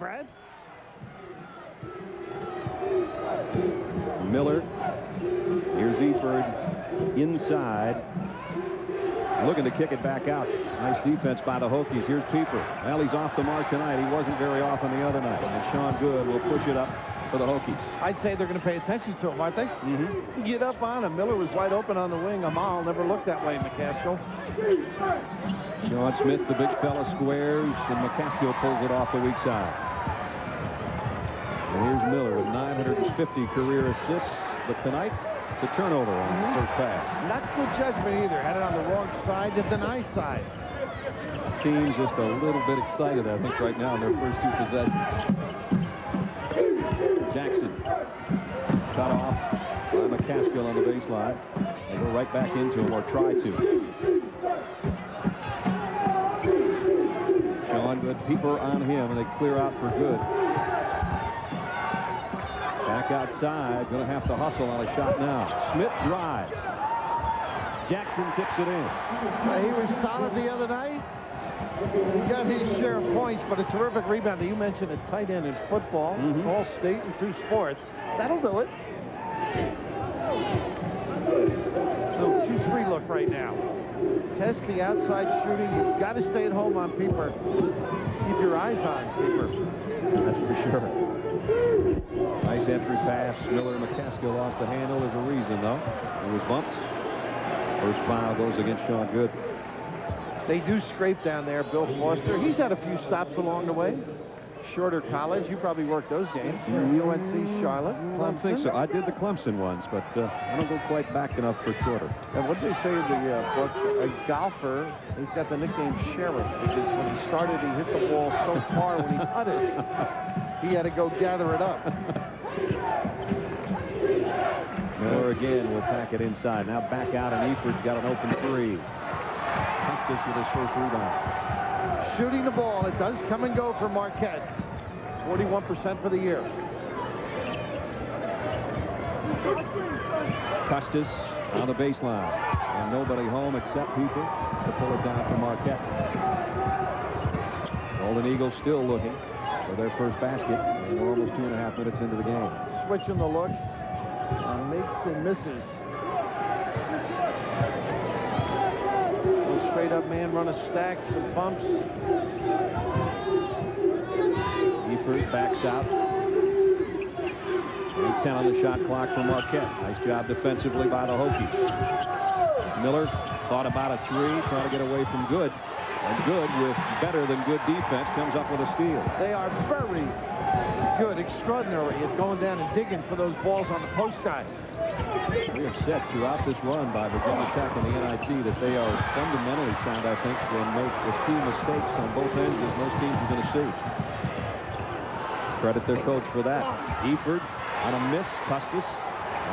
Brad. Miller. Here's Eford inside. Looking to kick it back out. Nice defense by the Hokies. Here's Pieper. Well, he's off the mark tonight. He wasn't very off on the other night. And Sean Good will push it up for the Hokies. I'd say they're going to pay attention to him, aren't they? Mm-hmm. Get up on him. Miller was wide open on the wing. Amal never looked that way, McCaskill. Sean Smith, the big fella, squares, and McCaskill pulls it off the weak side. And here's Miller with 950 career assists, but tonight it's a turnover on the first pass. Not good judgment either. Had it on the wrong side, the deny side. Team's just a little bit excited, I think, right now in their first 2 possessions. Jackson cut off by McCaskill on the baseline. They go right back into him, or try to. Sean Good, Pieper on him, and they clear out for Good. Back outside, going to have to hustle on a shot now. Smith drives. Jackson tips it in. He was solid the other night. He got his share of points, but a terrific rebound. You mentioned a tight end in football, all state and 2 sports. That'll do it. So 2-3 look right now. Test the outside shooting. You've got to stay at home on Pieper. Keep your eyes on Pieper. That's for sure. Nice entry pass. Miller and McCaskill lost the handle. There's a reason, though. It was bumped. First foul goes against Sean Good. They do scrape down there, Bill Foster. He's had a few stops along the way. Shorter college. You probably worked those games. UNC, Charlotte, Clemson. I don't think so. I did the Clemson ones, but I don't go quite back enough for shorter. And what did they say in the book? A golfer, he's got the nickname Sheriff, which is when he started, he hit the ball so far when he putted, he had to go gather it up. Miller again will pack it inside. Now back out, and Eford's got an open 3. Custis with his first rebound. Shooting the ball. It does come and go for Marquette. 41% for the year. Custis on the baseline. And nobody home except Pieper to pull it down for Marquette. Golden Eagles still looking for their first basket. And we're almost 2.5 minutes into the game. Switching the looks. Makes and misses. Straight up man run a stack, some bumps. Eford backs out. 8-10 on the shot clock for Marquette. Nice job defensively by the Hokies. Miller thought about a 3, trying to get away from Good. And Good, with better than good defense, comes up with a steal. They are very good, extraordinary at going down and digging for those balls on the post guys. We have said throughout this run by Virginia Tech and the NIT that they are fundamentally sound, I think, and make as few mistakes on both ends as most teams are going to see. Credit their coach for that. Eford on a miss. Custis,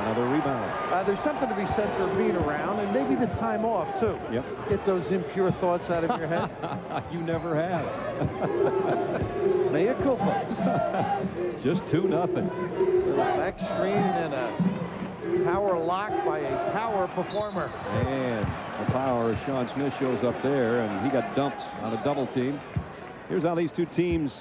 another rebound. There's something to be said for being around, and maybe the time off, too. Yep. Get those impure thoughts out of your head. You never have. Mea culpa. Just 2-0. Back screen and a power lock by a power performer. And the power of Sean Smith shows up there, and he got dumped on a double team. Here's how these two teams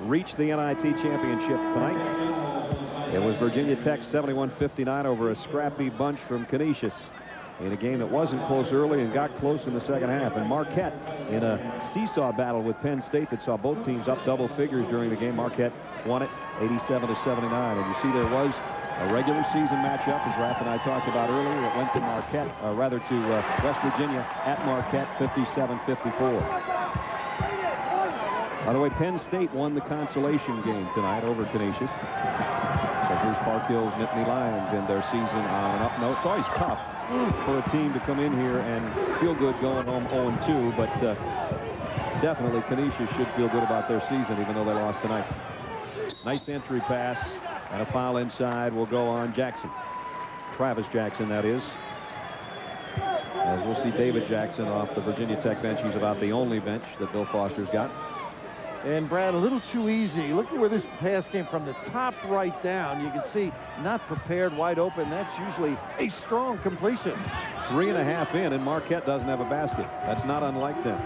reached the NIT championship tonight. It was Virginia Tech 71-59 over a scrappy bunch from Canisius in a game that wasn't close early and got close in the second half. And Marquette in a seesaw battle with Penn State that saw both teams up double figures during the game. Marquette won it 87-79. And you see there was a regular season matchup, as Raph and I talked about earlier. It went to Marquette, rather to West Virginia at Marquette, 57-54. By the way, Penn State won the consolation game tonight over Canisius. So here's Park Hill's Nittany Lions in their season on an up note. It's always tough for a team to come in here and feel good going home 0-2, but definitely Canisius should feel good about their season, even though they lost tonight. Nice entry pass, and a foul inside will go on Jackson. Travis Jackson, that is. As we'll see David Jackson off the Virginia Tech bench. He's about the only bench that Bill Foster's got. And Brad, a little too easy. Look at where this pass came from, the top right down. You can see not prepared, wide open. That's usually a strong completion. 3.5 in, and Marquette doesn't have a basket. That's not unlike them.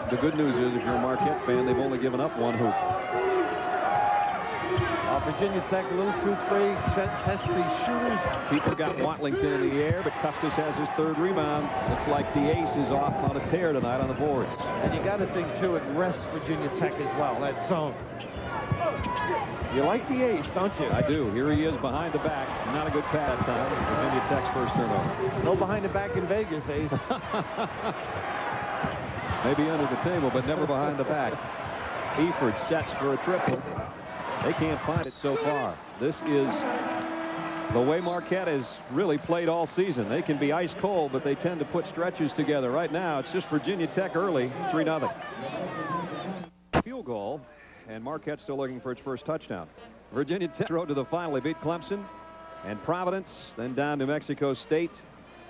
the good news is, if you're a Marquette fan, they've only given up 1 hoop. Virginia Tech a little 2-3. Test the shooters. People got Watlington in the air, but Custis has his 3rd rebound. Looks like the ace is off on a tear tonight on the boards. And you got to think, too, it rests Virginia Tech as well, that zone. You like the ace, don't you? I do. Here he is behind the back. Not a good pad time. Virginia Tech's first turnover. No behind the back in Vegas, ace. Maybe under the table, but never behind the back. Eford sets for a triple. They can't find it so far. This is the way Marquette has really played all season. They can be ice cold, but they tend to put stretches together. Right now, it's just Virginia Tech early, 3-0. Field goal, and Marquette still looking for its first touchdown. Virginia Tech road to the final. They beat Clemson and Providence, then down New Mexico State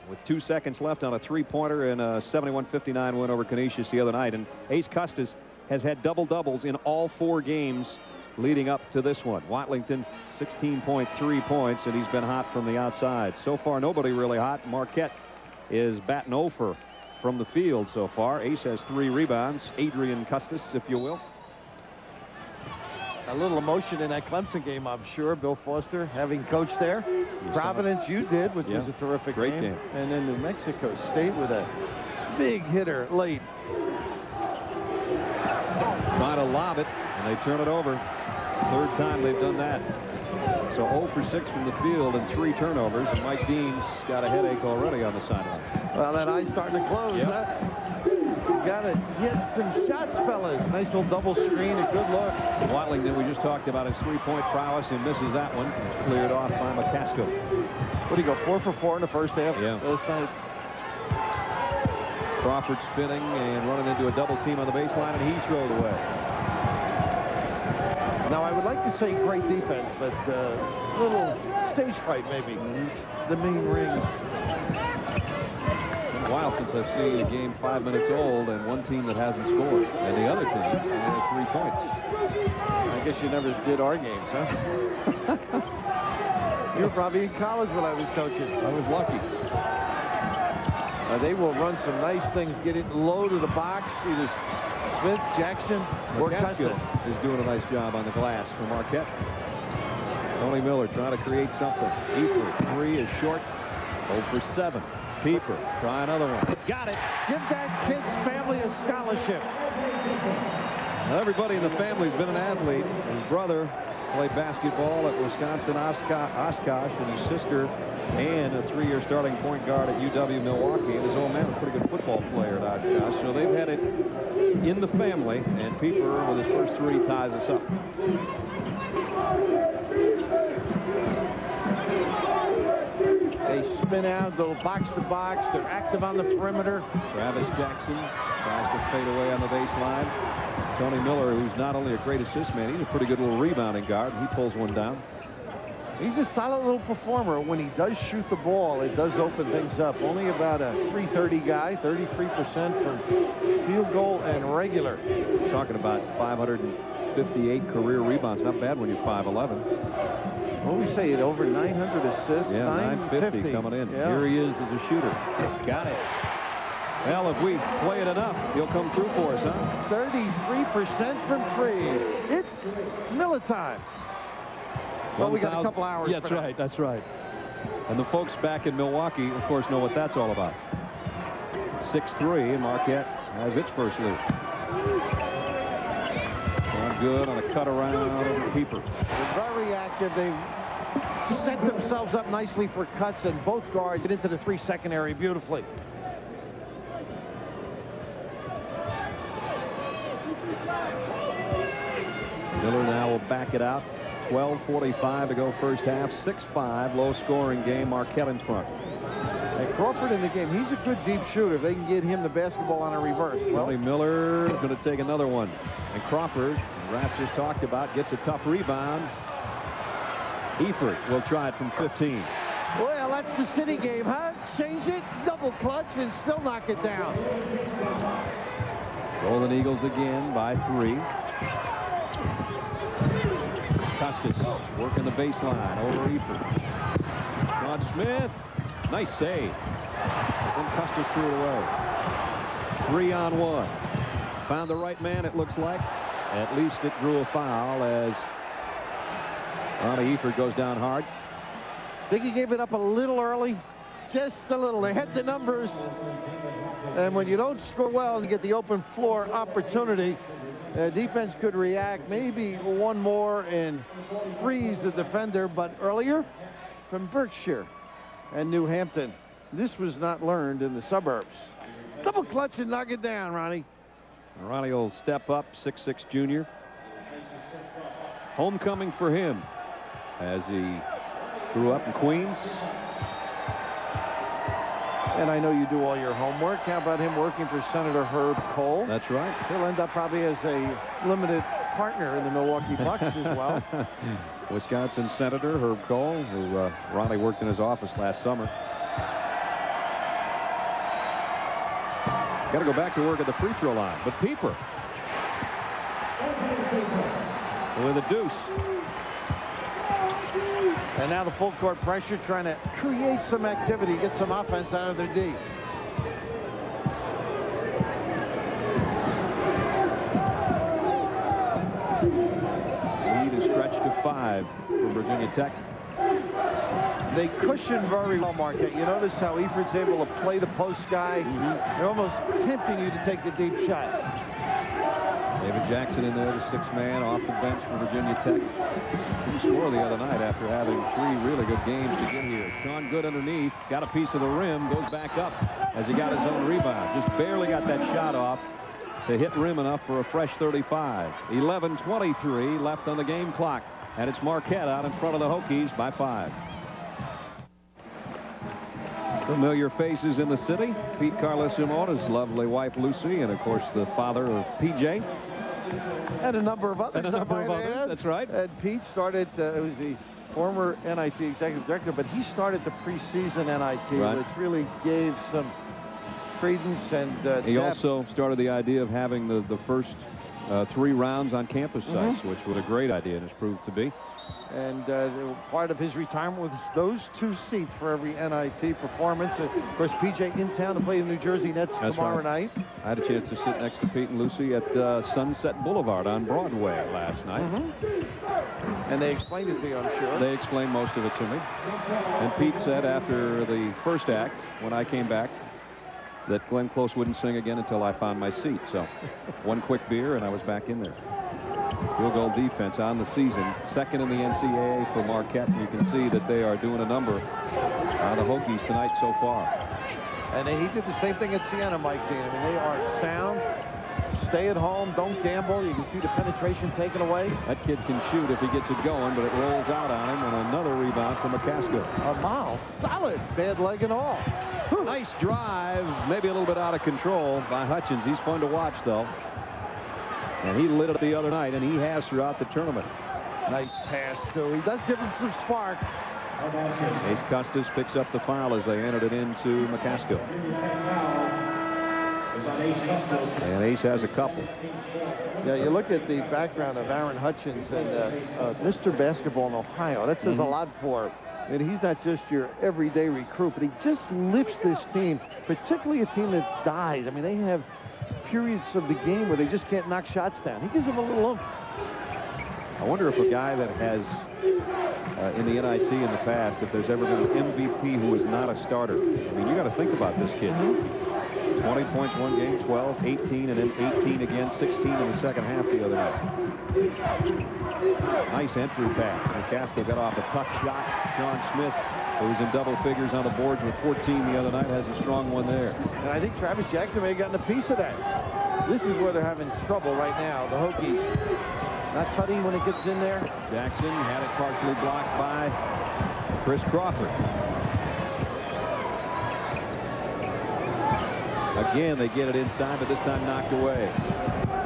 with 2 seconds left on a 3-pointer in a 71-59 win over Canisius the other night. And Ace Custis has had double-doubles in all 4 games leading up to this one. Watlington 16.3 points, and he's been hot from the outside. So far, nobody really hot. Marquette is batting over from the field so far. Ace has 3 rebounds. Adrian Custis, if you will. A little emotion in that Clemson game, I'm sure. Bill Foster, having coached there. Providence, you did, which was a terrific game. And then New Mexico State with a big hitter late. Trying to lob it, and they turn it over. 3rd time they've done that. So 0 for 6 from the field and 3 turnovers. And Mike Dean's got a headache already on the sideline. Well, that eye's starting to close. Huh? You got to get some shots, fellas. Nice little double screen, a good look. Watlington, we just talked about his 3-point prowess. He misses that one. It's cleared off by McCaskill. What do you go, 4 for 4 in the first half? Yeah. Last night. Crawford spinning and running into a double team on the baseline, and he throws it away. Now, I would like to say great defense, but little stage fright, maybe. The main ring. It's been a while since I've seen a game 5 minutes old and one team that hasn't scored, and the other team only has 3 points. I guess you never did our games, huh? You were probably in college when I was coaching. I was lucky. They will run some nice things, get it low to the box. Either Smith, Jackson, or Custis is doing a nice job on the glass for Marquette. Tony Miller trying to create something. Eford, 3 is short. 0 for 7. Pieper, try another one. Got it. Give that kid's family a scholarship. Now, everybody in the family's been an athlete. His brother played basketball at Wisconsin Oshkosh, and his sister Ann, a 3-year starting point guard at UW Milwaukee, and his old man, a pretty good football player at Oshkosh. So they've had it in the family, and Pieper with his first 3 ties us up. They spin out, go box to box. They're active on the perimeter. Travis Jackson tries to fade away on the baseline. Tony Miller, who's not only a great assist man, he's a pretty good little rebounding guard. He pulls one down. He's a solid little performer. When he does shoot the ball, it does open things up. Only about a .330 guy, 33% from field goal and regular. Talking about 558 career rebounds. Not bad when you're 5'11". What do we say? Over 900 assists. Yeah, 950 coming in. Yeah. Here he is as a shooter. Got it. Well, if we play it enough, he'll come through for us, huh? 33% from 3. It's Miller time. Well, we got a couple hours. Yeah, that's right. That's right. And the folks back in Milwaukee, of course, know what that's all about. 6-3, and Marquette has its first lead. Going good on a cut around over Pieper. They're very active. They set themselves up nicely for cuts, and both guards get into the 3 secondary beautifully. Miller now will back it out. 12:45 to go first half. 6-5, low-scoring game. Marquette in front. And Crawford in the game. He's a good deep shooter. They can get him the basketball on a reverse. Tony Miller is going to take another one. And Crawford, Raff just talked about, gets a tough rebound. Eford will try it from 15. Well, that's the city game, huh? Change it, double clutch, and still knock it down. Golden Eagles again by 3. Custis working the baseline over Eford. Sean Smith, nice save. But then Custis threw it away. 3-on-1. found the right man, it looks like. At least it drew a foul as Ronnie Eifert goes down hard. I think he gave it up a little early. Just a little. They had the numbers. And when you don't score well and you get the open floor opportunity, defense could react, maybe one more and freeze the defender. But earlier from Berkshire and New Hampton, this was not learned in the suburbs. Double clutch and knock it down, Ronnie. Ronnie will step up, 6'6" junior. Homecoming for him as he grew up in Queens. And I know you do all your homework. How about him working for Senator Herb Kohl? That's right. He'll end up probably as a limited partner in the Milwaukee Bucks as well. Wisconsin Senator Herb Kohl, who Ronnie worked in his office last summer. Got to go back to work at the free throw line. But Pieper with a deuce. And now the full court pressure, trying to create some activity, get some offense out of their D. Lead is stretched to 5 for Virginia Tech. They cushion very well, Marquette. You notice how Eifert's able to play the post guy. They're almost tempting you to take the deep shot. David Jackson in there, the 6th man off the bench for Virginia Tech. Didn't score the other night after having 3 really good games to get here. Sean Good underneath, got a piece of the rim, goes back up as he got his own rebound. Just barely got that shot off to hit rim enough for a fresh 35. 11:23 left on the game clock. And it's Marquette out in front of the Hokies by 5. Familiar faces in the city. Pete Carlesimo, his lovely wife Lucy, and of course the father of PJ. And a number of others. And a number of others, that's right. And Pete started, it was the former NIT executive director, but he started the preseason NIT, right, which really gave some credence and he depth. also started the idea of having the first 3 rounds on campus sites, which was a great idea and has proved to be. And part of his retirement was those 2 seats for every NIT performance. Of course, PJ in town to play the New Jersey Nets tomorrow night. I had a chance to sit next to Pete and Lucy at Sunset Boulevard on Broadway last night. And they explained it to you, I'm sure. They explained most of it to me. And Pete said after the first act, when I came back, that Glenn Close wouldn't sing again until I found my seat. So 1 quick beer and I was back in there. Field goal defense on the season, 2nd in the NCAA for Marquette. And you can see that they are doing a number on the Hokies tonight so far. And he did the same thing at Siena, Mike Dean. I mean, they are sound. Stay at home. Don't gamble. You can see the penetration taken away. That kid can shoot if he gets it going, but it rolls out on him. And another rebound from McCaskill. A mile. Solid. Bad leg and all. Whew. Nice drive. Maybe a little bit out of control by Hutchins. He's fun to watch, though. And he lit it the other night, and he has throughout the tournament. Nice pass, too. He does give him some spark. Ace Costas picks up the foul as they entered it into McCaskill. And Ace has a couple. Yeah, you look at the background of Aaron Hutchins and Mr. Basketball in Ohio. That says a lot for him. And he's not just your everyday recruit, but he just lifts this team, particularly a team that dies. I mean, they have periods of the game where they just can't knock shots down. He gives them a little oomph. I wonder if a guy that has in the NIT in the past, if there's ever been an MVP who is not a starter. I mean, you got to think about this kid. 20 points one game, 12, 18, and then 18 again, 16 in the second half the other night. Nice entry pass. McCaskill got off a tough shot. Sean Smith, who was in double figures on the boards with 14 the other night, has a strong one there. And I think Travis Jackson may have gotten a piece of that. This is where they're having trouble right now, the Hokies. Not cutting when it gets in there. Jackson had it partially blocked by Chris Crawford. Again, they get it inside, but this time knocked away.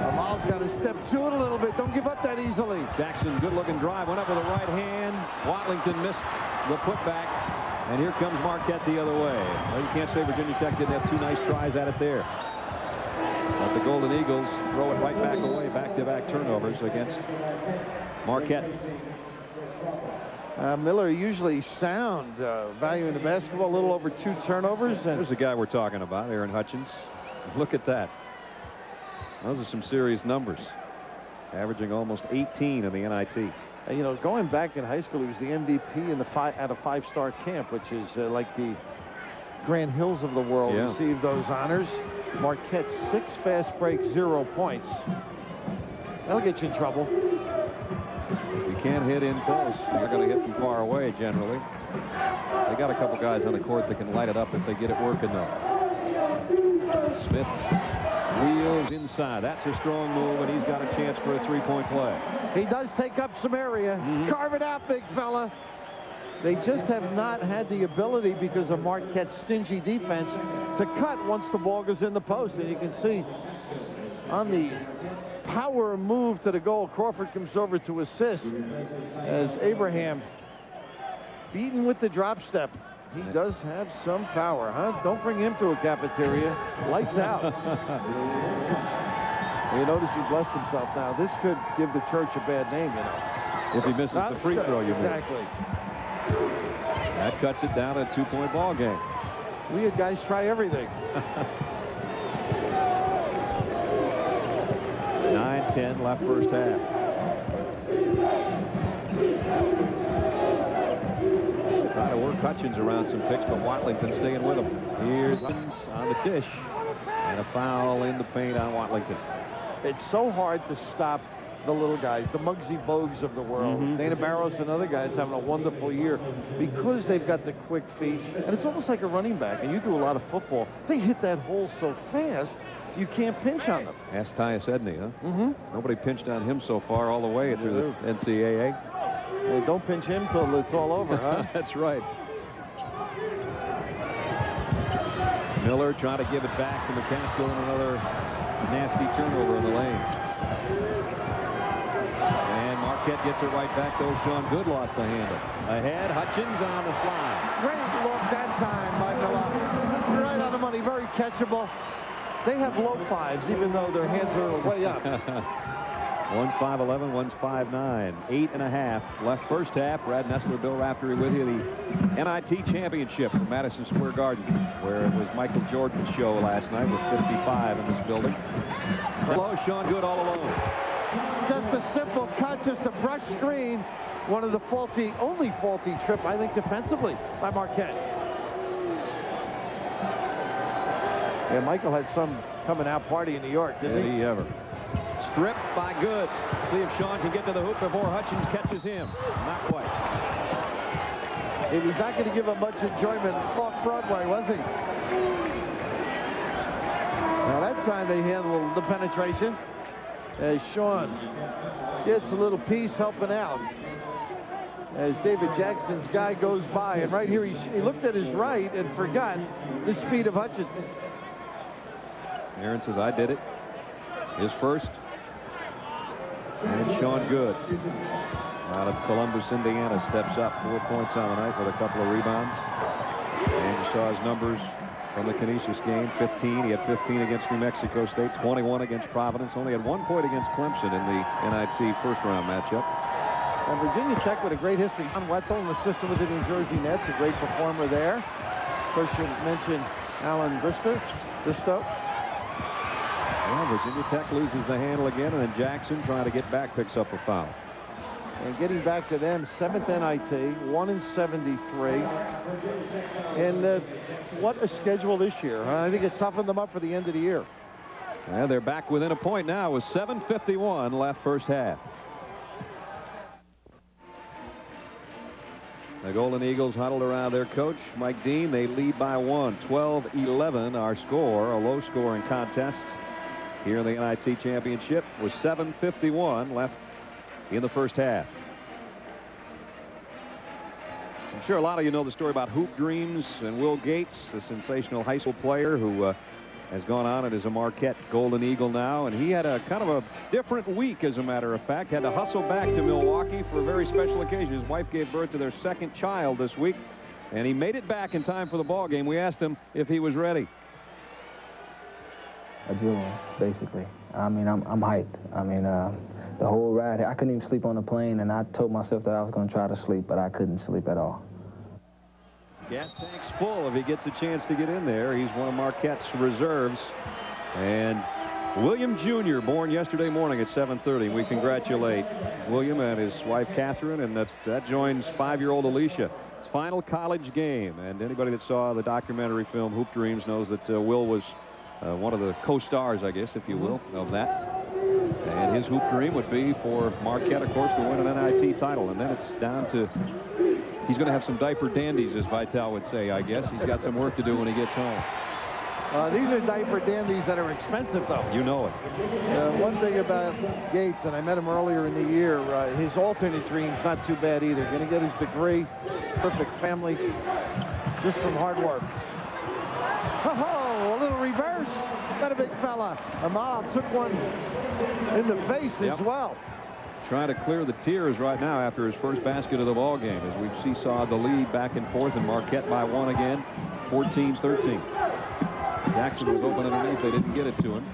Amal's got to step to it a little bit. Don't give up that easily. Jackson, good-looking drive, went up with the right hand. Watlington missed the putback, and here comes Marquette the other way. Well, you can't say Virginia Tech didn't have 2 nice tries at it there. But the Golden Eagles throw it right back away, back-to-back turnovers against Marquette. Miller usually sound value in the basketball, a little over 2 turnovers. And there's the guy we're talking about, Aaron Hutchins. Look at that. Those are some serious numbers. Averaging almost 18 in the NIT. You know, going back in high school, he was the MVP in the at a 5-star camp, which is like the Grant Hills of the world. Received those honors. Marquette 6 fast breaks, 0 points. That'll get you in trouble. If you can't hit in close, you're going to hit from far away generally. They got a couple guys on the court that can light it up if they get it working, though. Smith wheels inside. That's a strong move, and he's got a chance for a 3-point play. He does take up some area. Carve it out, big fella. They just have not had the ability, because of Marquette's stingy defense, to cut once the ball goes in the post. And you can see on the power move to the goal, Crawford comes over to assist as Abraham beaten with the drop step. He does have some power, huh? Don't bring him to a cafeteria. Lights out. You notice he blessed himself now. This could give the church a bad name, you know. If he misses the free throw, you mean. Exactly. That cuts it down to a 2-point ball game. We had guys try everything. 9-10 left first half. Trying to work Hutchins around some picks, but Watlington staying with him. Here's Hutchins on the dish, and a foul in the paint on Watlington. It's so hard to stop the little guys, the Muggsy Bogues of the world. Dana Barros and other guys having a wonderful year because they've got the quick feet. And it's almost like a running back, and you do a lot of football. They hit that hole so fast, you can't pinch on them. Ask Tyus Edney, huh? Nobody pinched on him so far all the way through the NCAA. Hey, don't pinch him till it's all over, huh? That's right. Miller trying to give it back to McCaskill, and another nasty turnover in the lane. And Marquette gets it right back, though. Sean Good lost the handle. Ahead, Hutchins on the fly. Great look that time by Miller. Right on the money, very catchable. They have low fives, even though their hands are way up. One's 5'11", one's 5'9". 8.5 left first half. Brad Nessler, Bill Raftery with you. The NIT championship from Madison Square Garden, where it was Michael Jordan's show last night with 55 in this building. Hello, Sean Good all alone. Just a simple cut, just a brush screen. One of the only faulty trip, I think, defensively by Marquette. Yeah, Michael had some coming out party in New York, didn't he? Did he ever? Stripped by Good. See if Sean can get to the hoop before Hutchins catches him. Not quite. He was not going to give him much enjoyment off Broadway, was he? Now that time they handled the penetration as Sean gets a little piece helping out as David Jackson's guy goes by. And right here he looked at his right and forgot the speed of Hutchins. Aaron says, I did it. His first. And Sean Good out of Columbus, Indiana, steps up. 4 points on the night with a couple of rebounds. And you saw his numbers from the Canisius game. 15. He had 15 against New Mexico State, 21 against Providence. Only had 1 point against Clemson in the NIT first-round matchup. And Virginia Tech with a great history. John Wetzel in the system with the New Jersey Nets, a great performer there. First, you mentioned Alan Bristow. Well, Virginia Tech loses the handle again, and then Jackson, trying to get back, picks up a foul. And getting back to them, 7th NIT, 1 in 73. And what a schedule this year. I think it's toughened them up for the end of the year. And they're back within a point now with 7:51 left first half. The Golden Eagles huddled around their coach, Mike Dean. They lead by 1. 12-11 our score, a low-scoring contest here in the NIT championship with 7:51 left in the first half. I'm sure a lot of you know the story about Hoop Dreams and Will Gates, the sensational high school player who has gone on and is a Marquette Golden Eagle now. And he had a kind of a different week, as a matter of fact. Had to hustle back to Milwaukee for a very special occasion. His wife gave birth to their 2nd child this week, and he made it back in time for the ball game. We asked him if he was ready. Adrenaline, basically. I mean, I'm hyped. I mean, the whole ride, I couldn't even sleep on the plane, and I told myself that I was going to try to sleep, but I couldn't sleep at all. Gas tank's full if he gets a chance to get in there. He's one of Marquette's reserves. And William Jr., born yesterday morning at 7:30. We congratulate William and his wife Catherine, and that joins 5-year-old Alicia. It's final college game, and anybody that saw the documentary film Hoop Dreams knows that Will was one of the co-stars, I guess, if you will, of that. And his hoop dream would be for Marquette, of course, to win an NIT title. And then it's down to, he's going to have some diaper dandies, as Vitale would say, I guess. He's got some work to do when he gets home. These are diaper dandies that are expensive, though. You know it. One thing about Gates, and I met him earlier in the year, his alternate dream's not too bad either. Going to get his degree, perfect family, just from hard work. Oh, a little reverse. Got a big fella. Amal took one in the face as well. Trying to clear the tears right now after his first basket of the ball game, as we've seesawed the lead back and forth, and Marquette by 1 again, 14-13. Jackson was open underneath. They didn't get it to him.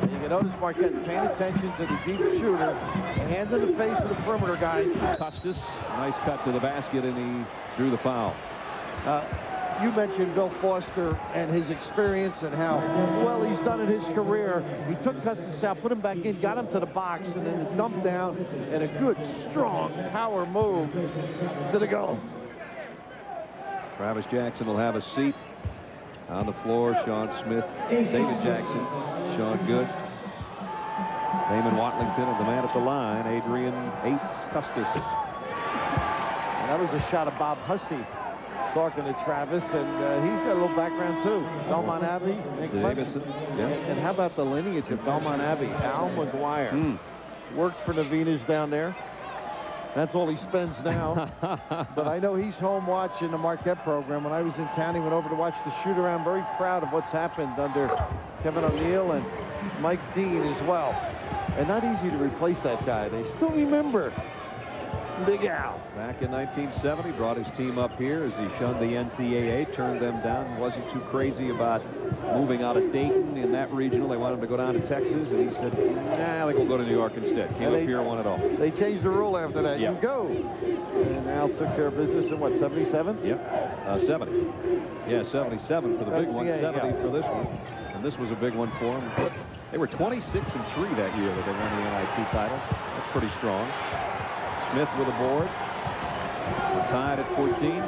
And you can notice Marquette paying attention to the deep shooter. Hand in the face of the perimeter guys. Custis, nice cut to the basket, and he drew the foul. You mentioned Bill Foster and his experience and how well he's done in his career. He took Custis out, put him back in, got him to the box, and then the dump down and a good, strong power move to the goal. Travis Jackson will have a seat on the floor. Sean Smith, David Jackson, Sean Good, Damon Watlington, and the man at the line, Adrian Ace Custis. And that was a shot of Bob Hussey talking to Travis, and he's got a little background too. Belmont Abbey, Nick Davidson. Yeah. And how about the lineage of Belmont Abbey? Al McGuire worked for Navinas down there. That's all he spends now. But I know he's home watching the Marquette program. When I was in town, he went over to watch the shoot around. Very proud of what's happened under Kevin O'Neill and Mike Dean as well. And not easy to replace that guy. They still remember Big Al. Back in 1970, brought his team up here as he shunned the NCAA, turned them down, wasn't too crazy about moving out of Dayton in that regional. They wanted him to go down to Texas, and he said, nah, I think we'll go to New York instead. Came up here and won it all. They changed the rule after that. Yep. You go. And Al took care of business in, what, 77? Yep, 70. Yeah, 77 for the big one, 70 for this one. And this was a big one for them. They were 26-3 that year that they won the NIT title. That's pretty strong. Smith with a board. We're tied at 14.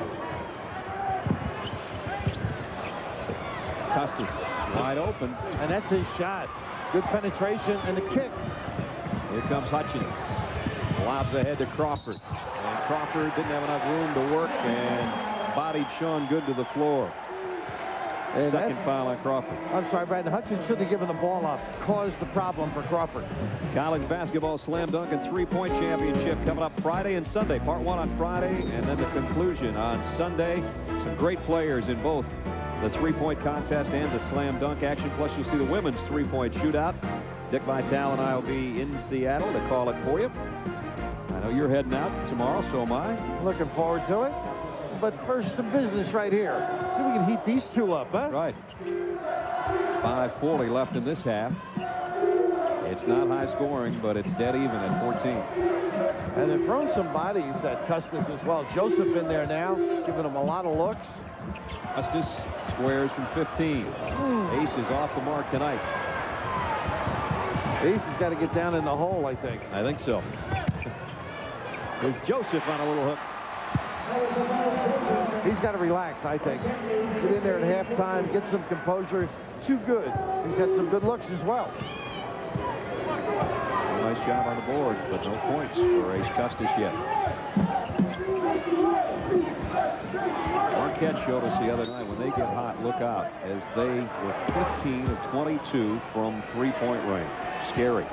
Custis wide open. And that's his shot. Good penetration and the kick. Here comes Hutchins. Lobs ahead to Crawford. And Crawford didn't have enough room to work and bodied Sean Good to the floor. And second foul on Crawford. I'm sorry, Brad. Hutchins should have given the ball up. Caused the problem for Crawford. College basketball slam dunk and three-point championship coming up Friday and Sunday. Part 1 on Friday, and then the conclusion on Sunday. Some great players in both the three-point contest and the slam dunk action. Plus, you'll see the women's three-point shootout. Dick Vitale and I will be in Seattle to call it for you. I know you're heading out tomorrow, so am I. Looking forward to it. But first, some business right here. See if we can heat these two up, huh? Right. 5:40 left in this half. It's not high scoring, but it's dead even at 14. And they're throwing some bodies at Custis as well. Joseph in there now, giving him a lot of looks. Custis squares from 15. Ace is off the mark tonight. Ace has got to get down in the hole, I think. I think so. There's Joseph on a little hook. He's got to relax, I think. Get in there at halftime, get some composure. Too good. He's had some good looks as well. Nice job on the boards, but no points for Ace Custis yet. Marquette showed us the other night, when they get hot, look out, as they were 15 of 22 from three-point range. Scary.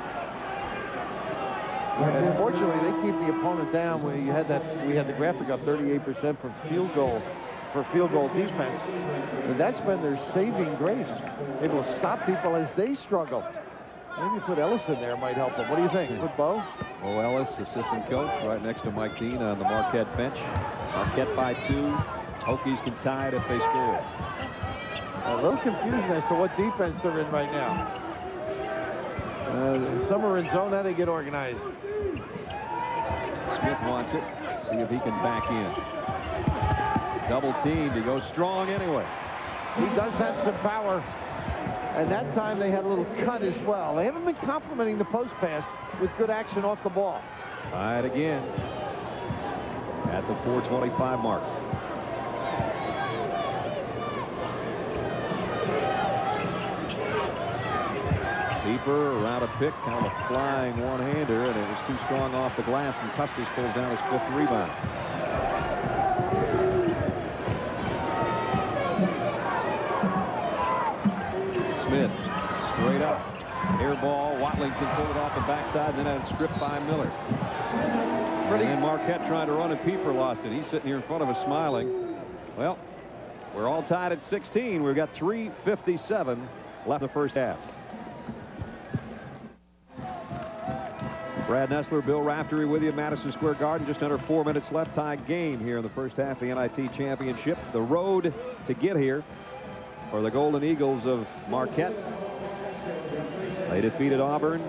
And unfortunately, they keep the opponent down. We had the graphic up 38% from field goal defense. And that's been their saving grace. Able to stop people as they struggle. Maybe put Ellis in there might help them. What do you think? Put Bo? Bo Ellis, assistant coach, right next to Mike Dean on the Marquette bench. Marquette by 2. Hokies can tie it if they score. A little confusion as to what defense they're in right now. Some are in zone. Now they get organized. Smith wants it. See if he can back in. Double teamed. He goes strong anyway. He does have some power. And that time they had a little cut as well. They haven't been complimenting the post pass with good action off the ball. Tied again at the 4:25 mark. Pieper around a pick, kind of a flying one-hander, and it was too strong off the glass, and Custis pulls down his 5th rebound. Smith, straight up, air ball. Watlington pulled it off the backside, and then had it stripped by Miller. And then Marquette trying to run, and Pieper lost it. He's sitting here in front of us smiling. Well, we're all tied at 16. We've got 3:57 left in the first half. Brad Nessler, Bill Raftery with you, Madison Square Garden. Just under 4 minutes left. Tie game here in the first half of the NIT championship. The road to get here for the Golden Eagles of Marquette. They defeated Auburn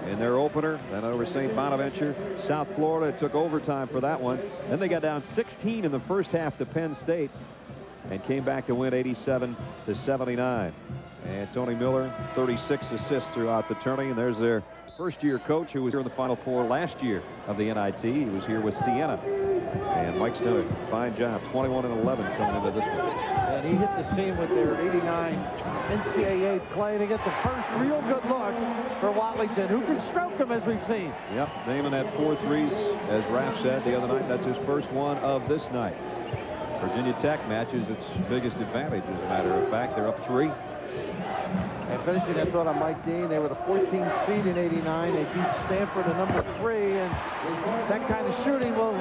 in their opener, then over St. Bonaventure. South Florida took overtime for that one. Then they got down 16 in the first half to Penn State and came back to win 87-79. And Tony Miller, 36 assists throughout the tourney. And there's their first-year coach who was here in the Final Four last year of the NIT. He was here with Siena. And Mike's done a fine job. 21-11 coming into this one. And he hit the seam with their 89 NCAA play to get the first real good look for Watlington, who can stroke him, as we've seen. Yep, Damon had 4 threes, as Raph said the other night. That's his first one of this night. Virginia Tech matches its biggest advantage, as a matter of fact. They're up 3. And finishing that thought on Mike Dean, they were the 14th seed in 89. They beat Stanford at number 3, and that kind of shooting will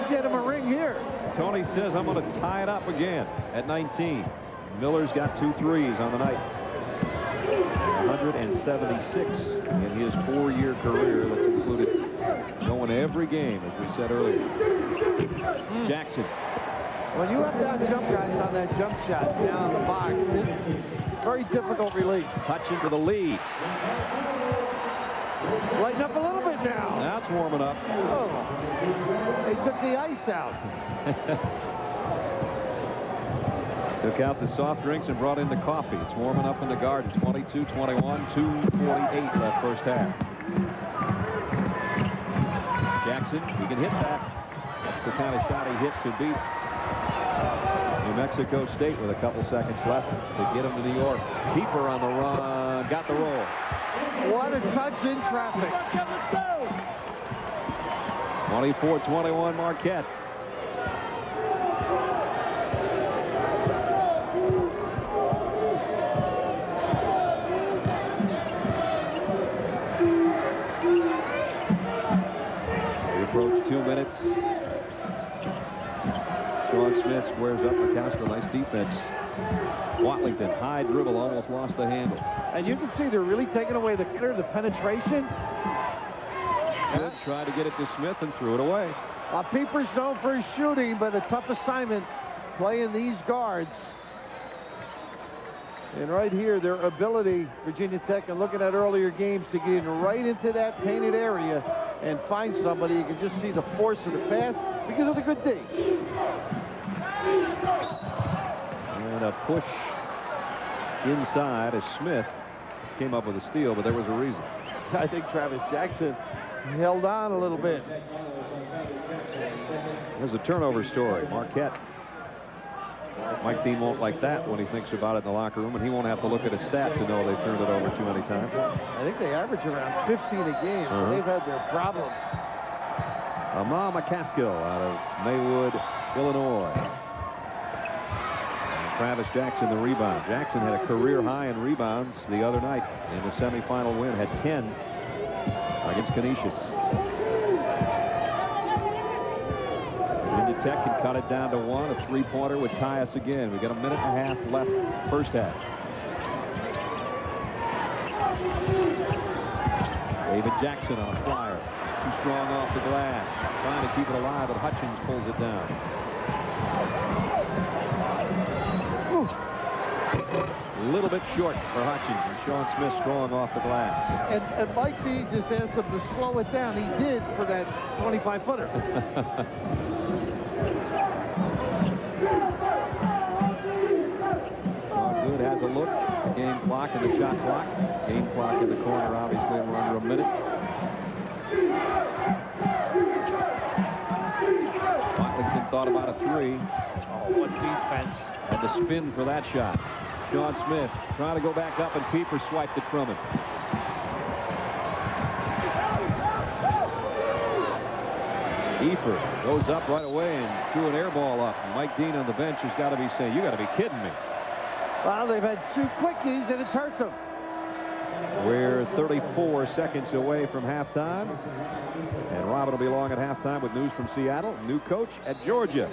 get him a ring here. Tony says, I'm going to tie it up again at 19. Miller's got 2 threes on the night. 176 in his 4-year career. That's included going every game, as we said earlier. Jackson. When you have to have jump guys on that jump shot down in the box, it's very difficult release. Hutchins for the lead. Lighten up a little bit now. Now it's warming up. Oh, they took the ice out. Took out the soft drinks and brought in the coffee. It's warming up in the Garden. 22-21, 2:48 left first half. Jackson, he can hit that. That's the kind of shot he hit to beat New Mexico State with a couple seconds left to get him to New York. Keeper on the run, got the roll. What a touch in traffic. 24-21 Marquette. We approach 2 minutes. Sean Smith squares up McCaskill. Nice defense. Watlington, high dribble, almost lost the handle. And you can see they're really taking away the penetration. Good, tried to get it to Smith and threw it away. Pieper's known for his shooting, but a tough assignment playing these guards. And right here, their ability, Virginia Tech, and looking at earlier games, to get in right into that painted area and find somebody. You can just see the force of the pass because of the good D. And a push inside as Smith came up with a steal, but there was a reason. I think Travis Jackson held on a little bit. There's a turnover story. Marquette. Mike Dean won't like that when he thinks about it in the locker room, and he won't have to look at a stat to know they've turned it over too many times. I think they average around 15 a game, so they've had their problems. Amar McCaskill out of Maywood, Illinois. And Travis Jackson, the rebound. Jackson had a career high in rebounds the other night in the semifinal win, had 10 against Canisius. Virginia Tech can cut it down to 1. A 3-pointer would tie us again. We got a minute and a half left first half. David Jackson on a flyer. Too strong off the glass. Trying to keep it alive, but Hutchins pulls it down. A little bit short for Hutchins, and Sean Smith strong off the glass. And Mike D just asked him to slow it down. He did for that 25-footer. Good, has has a look. The game clock and the shot clock. Game clock in the corner, obviously, we're under a minute. Watlington thought about a three. Oh, what defense. And the spin for that shot. Sean Smith trying to go back up, and Pieper swiped it from him. Efer goes up right away and threw an air ball up. And Mike Dean on the bench has got to be saying, you got to be kidding me. Well, they've had 2 quickies, and it's hurt them. We're 34 seconds away from halftime. And Robin will be along at halftime with news from Seattle. New coach at Georgia.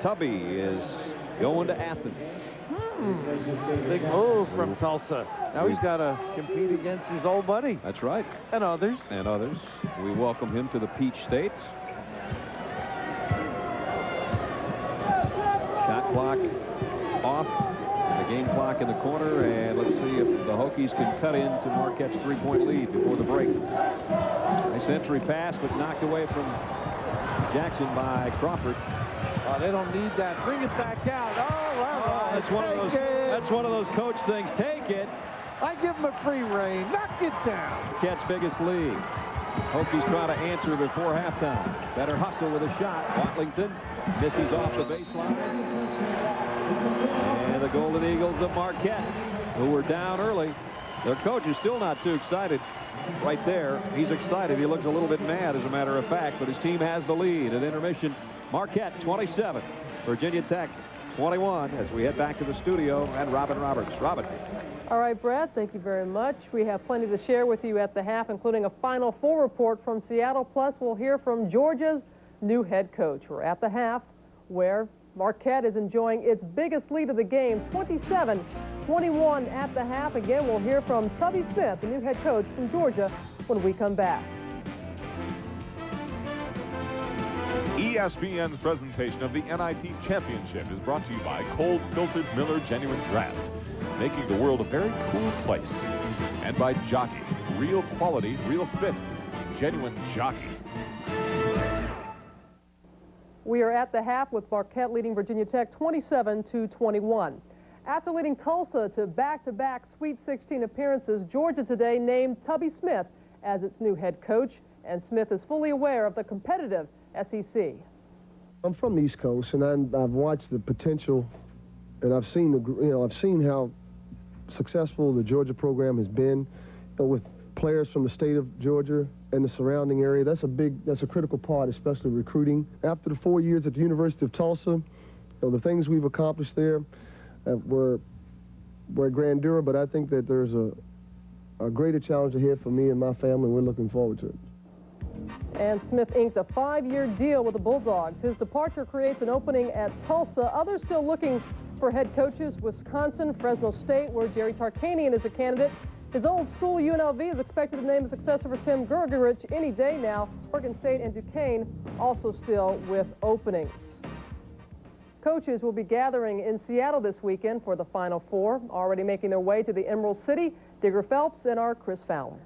Tubby is going to Athens. Big move from Tulsa. Now he's got to compete against his old buddy. That's right. And others. And others. We welcome him to the Peach State. Shot clock off. The game clock in the corner. And let's see if the Hokies can cut into Marquette's 3-point lead before the break. Nice entry pass, but knocked away from Jackson by Crawford. Oh, they don't need that. Bring it back out. Oh, all right. That's one of those coach things. Take it. I give him a free rein. Knock it down. Marquette's biggest lead. Hokies try to answer before halftime. Better hustle with a shot. Watlington misses off the baseline. And the Golden Eagles of Marquette, who were down early. Their coach is still not too excited. Right there, he's excited. He looks a little bit mad, as a matter of fact, but his team has the lead at intermission. Marquette 27, Virginia Tech 21, as we head back to the studio and Robin Roberts. Robin. All right, Brad, thank you very much. We have plenty to share with you at the half, including a Final Four report from Seattle. Plus, we'll hear from Georgia's new head coach. We're at the half, where Marquette is enjoying its biggest lead of the game, 27-21 at the half. Again, we'll hear from Tubby Smith, the new head coach from Georgia, when we come back. ESPN's presentation of the NIT Championship is brought to you by Cold Filtered Miller Genuine Draft, making the world a very cool place. And by Jockey, real quality, real fit, genuine jockey. We are at the half with Marquette leading Virginia Tech 27-21. After leading Tulsa to back-to-back Sweet 16 appearances, Georgia today named Tubby Smith as its new head coach, and Smith is fully aware of the competitive SEC. I'm from the East Coast, and I've watched the potential, and I've seen I've seen how successful the Georgia program has been, with players from the state of Georgia and the surrounding area. That's a critical part, especially recruiting. After the 4 years at the University of Tulsa, the things we've accomplished there were grandeur, but I think that there's a greater challenge ahead for me and my family, and we're looking forward to it. And Smith inked a 5-year deal with the Bulldogs. His departure creates an opening at Tulsa. Others still looking for head coaches: Wisconsin, Fresno State, where Jerry Tarkanian is a candidate. His old school, UNLV, is expected to name a successor for Tim Gergerich any day now. Oregon State and Duquesne also still with openings. Coaches will be gathering in Seattle this weekend for the Final Four. Already making their way to the Emerald City, Digger Phelps and our Chris Fowler.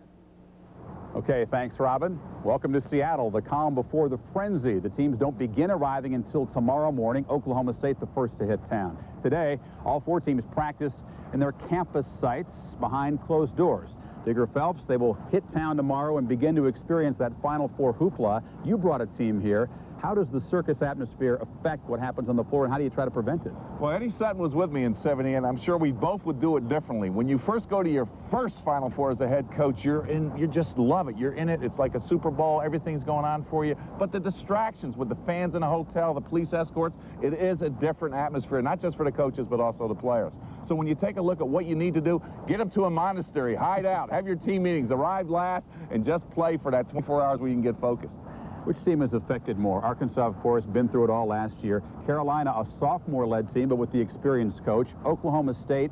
Okay, thanks, Robin. Welcome to Seattle, the calm before the frenzy. The teams don't begin arriving until tomorrow morning. Oklahoma State the first to hit town. Today, all 4 teams practiced in their campus sites behind closed doors. Digger Phelps, they will hit town tomorrow and begin to experience that Final Four hoopla. You brought a team here. How does the circus atmosphere affect what happens on the floor, and how do you try to prevent it? Well, Eddie Sutton was with me in '70, and I'm sure we both would do it differently. When you first go to your first Final Four as a head coach, you just love it. You're in it. It's like a Super Bowl. Everything's going on for you. But the distractions with the fans in the hotel, the police escorts, it is a different atmosphere, not just for the coaches, but also the players. So when you take a look at what you need to do, get them to a monastery, hide out, have your team meetings, arrive last, and just play for that 24 hours where you can get focused. Which team is affected more? Arkansas, of course, been through it all last year. Carolina, a sophomore-led team, but with the experienced coach. Oklahoma State,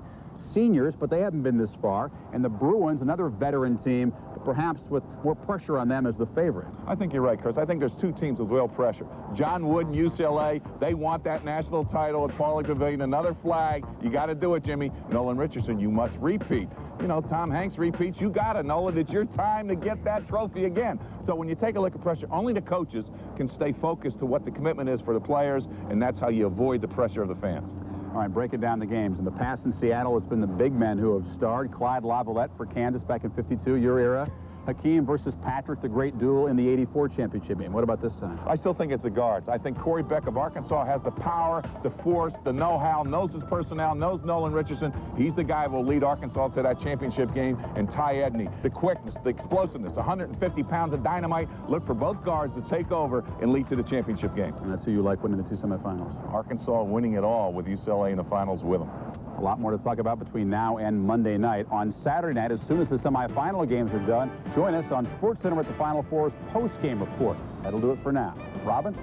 seniors, but they haven't been this far. And the Bruins, another veteran team, but perhaps with more pressure on them as the favorite. I think you're right, Chris. I think there's 2 teams with real pressure. John Wood and UCLA, they want that national title at Farley Pavilion. Another flag. You got to do it, Jimmy. Nolan Richardson, you must repeat. You know, Tom Hanks repeats. You got to, Nolan. It's your time to get that trophy again. So when you take a look at pressure, only the coaches can stay focused to what the commitment is for the players, and that's how you avoid the pressure of the fans. All right, breaking down the games. In the past in Seattle, it's been the big men who have starred. Clyde Lavalette for Kansas back in '52, your era. Hakeem versus Patrick, the great duel in the '84 championship game. What about this time? I still think it's the guards. I think Corey Beck of Arkansas has the power, the force, the know-how, knows his personnel, knows Nolan Richardson. He's the guy who will lead Arkansas to that championship game. And Ty Edney, the quickness, the explosiveness, 150 pounds of dynamite. Look for both guards to take over and lead to the championship game. And that's who you like winning the 2 semifinals. Arkansas winning it all with UCLA in the finals with them. A lot more to talk about between now and Monday night. On Saturday night, as soon as the semifinal games are done, join us on SportsCenter at the Final Four's post-game report. That'll do it for now. Robin?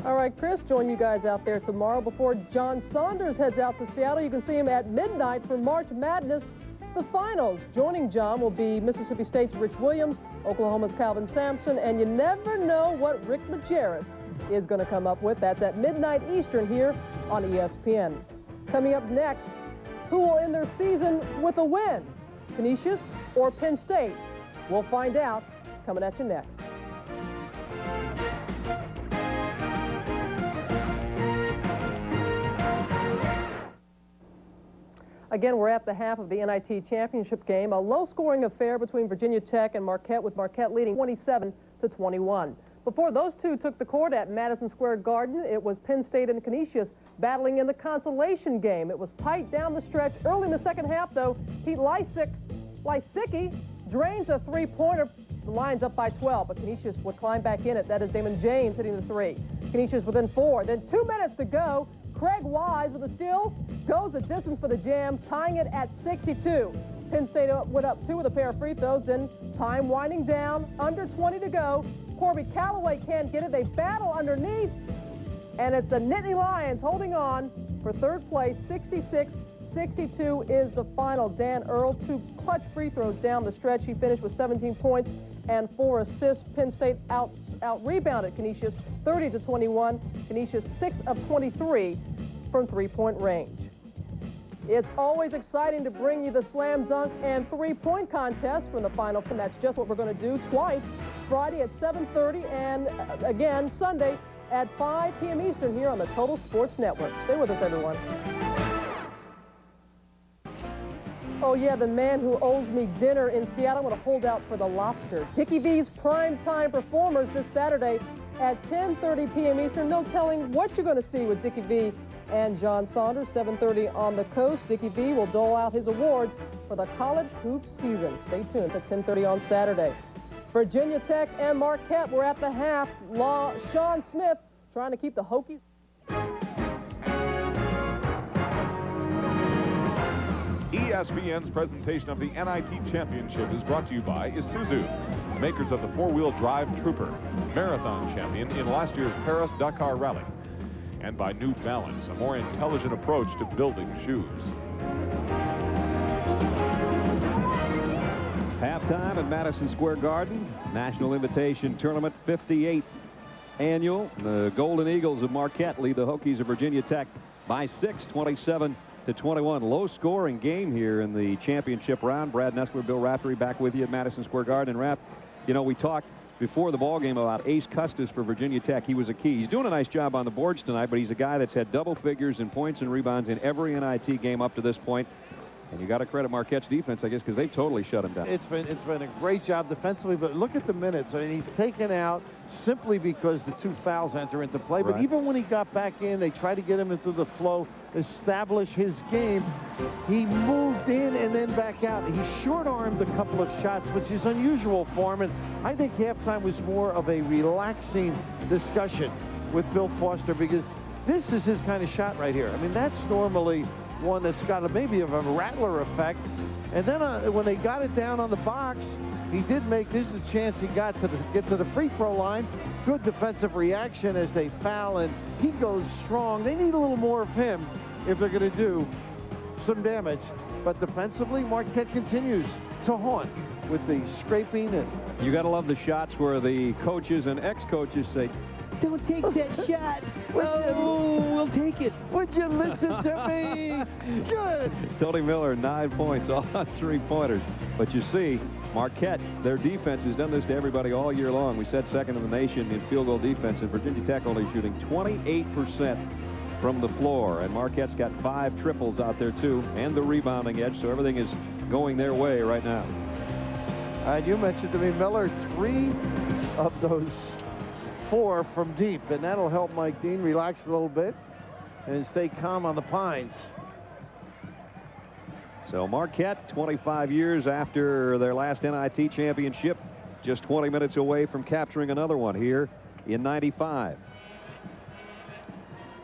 All right, Chris, join you guys out there tomorrow before John Saunders heads out to Seattle. You can see him at midnight for March Madness, the finals. Joining John will be Mississippi State's Rich Williams, Oklahoma's Calvin Sampson, and you never know what Rick Majerus is going to come up with. That's at midnight Eastern here on ESPN. Coming up next, who will end their season with a win? Canisius or Penn State? We'll find out coming at you next. Again, we're at the half of the NIT championship game, a low-scoring affair between Virginia Tech and Marquette, with Marquette leading 27-21. Before those two took the court at Madison Square Garden, it was Penn State and Canisius battling in the consolation game. It was tight down the stretch. Early in the second half, though, Pete Lysicki drains a three-pointer. The line's up by 12, but Canisius would climb back in it. That is Damon James hitting the three. Canisius within 4. Then 2 minutes to go. Craig Wise with a steal goes the distance for the Jam, tying it at 62. Penn State went up 2 with a pair of free throws. Then time winding down, under 20 to go. Corby Calloway can't get it. They battle underneath. And it's the Nittany Lions holding on for third place. 66-62 is the final. Dan Earl, 2 clutch free throws down the stretch. He finished with 17 points and 4 assists. Penn State out-rebounded Canisius 30-21. Canisius 6 of 23 from three-point range. It's always exciting to bring you the slam dunk and three-point contest from the Final Four. That's just what we're going to do twice. Friday at 7:30 and again Sunday at 5 p.m. Eastern here on the Total Sports Network. Stay with us, everyone. Oh, yeah, the man who owes me dinner in Seattle. I'm going to hold out for the lobster. Dickie V's primetime performers this Saturday at 10:30 p.m. Eastern. No telling what you're going to see with Dickie V and John Saunders. 7:30 on the coast. Dickie V will dole out his awards for the college hoops season. Stay tuned. It's at 10:30 on Saturday. Virginia Tech and Marquette were at the half. Sean Smith trying to keep the Hokies. ESPN's presentation of the NIT Championship is brought to you by Isuzu, makers of the four-wheel drive Trooper, marathon champion in last year's Paris-Dakar Rally, and by New Balance, a more intelligent approach to building shoes. Halftime at Madison Square Garden, National Invitation Tournament 58th annual. The Golden Eagles of Marquette lead the Hokies of Virginia Tech by 6, 27-21. Low-scoring game here in the championship round. Brad Nessler, Bill Raftery back with you at Madison Square Garden. And Raff, you know, we talked before the ball game about Ace Custis for Virginia Tech. He was a key. He's doing a nice job on the boards tonight, but he's a guy that's had double figures in points and rebounds in every NIT game up to this point. And you got to credit Marquette's defense, I guess, because they've totally shut him down. It's been a great job defensively, but look at the minutes. I mean, he's taken out simply because the 2 fouls enter into play. But even when he got back in, they tried to get him into the flow, establish his game. He moved in and then back out. He short-armed a couple of shots, which is unusual for him. And I think halftime was more of a relaxing discussion with Bill Foster, because this is his kind of shot right here. I mean, that's normally one that's got maybe of a rattler effect. And then when they got it down on the box, he did make this the chance he got to get to the free throw line. Good defensive reaction as they foul, and he goes strong. They need a little more of him if they're going to do some damage. But defensively, Marquette continues to haunt with the scraping. And you got to love the shots where the coaches and ex-coaches say, "Don't take that shot." Oh, we'll take it. Would you listen to me? Good. Tony Miller, 9 points, all on three-pointers. But you see, Marquette, their defense has done this to everybody all year long. We said second in the nation in field goal defense, and Virginia Tech only shooting 28% from the floor. And Marquette's got 5 triples out there, too, and the rebounding edge, so everything is going their way right now. And you mentioned to me, Miller, 3 of those 4 from deep, and that'll help Mike Dean relax a little bit and stay calm on the pines. So Marquette, 25 years after their last NIT championship, just 20 minutes away from capturing another one here in '95.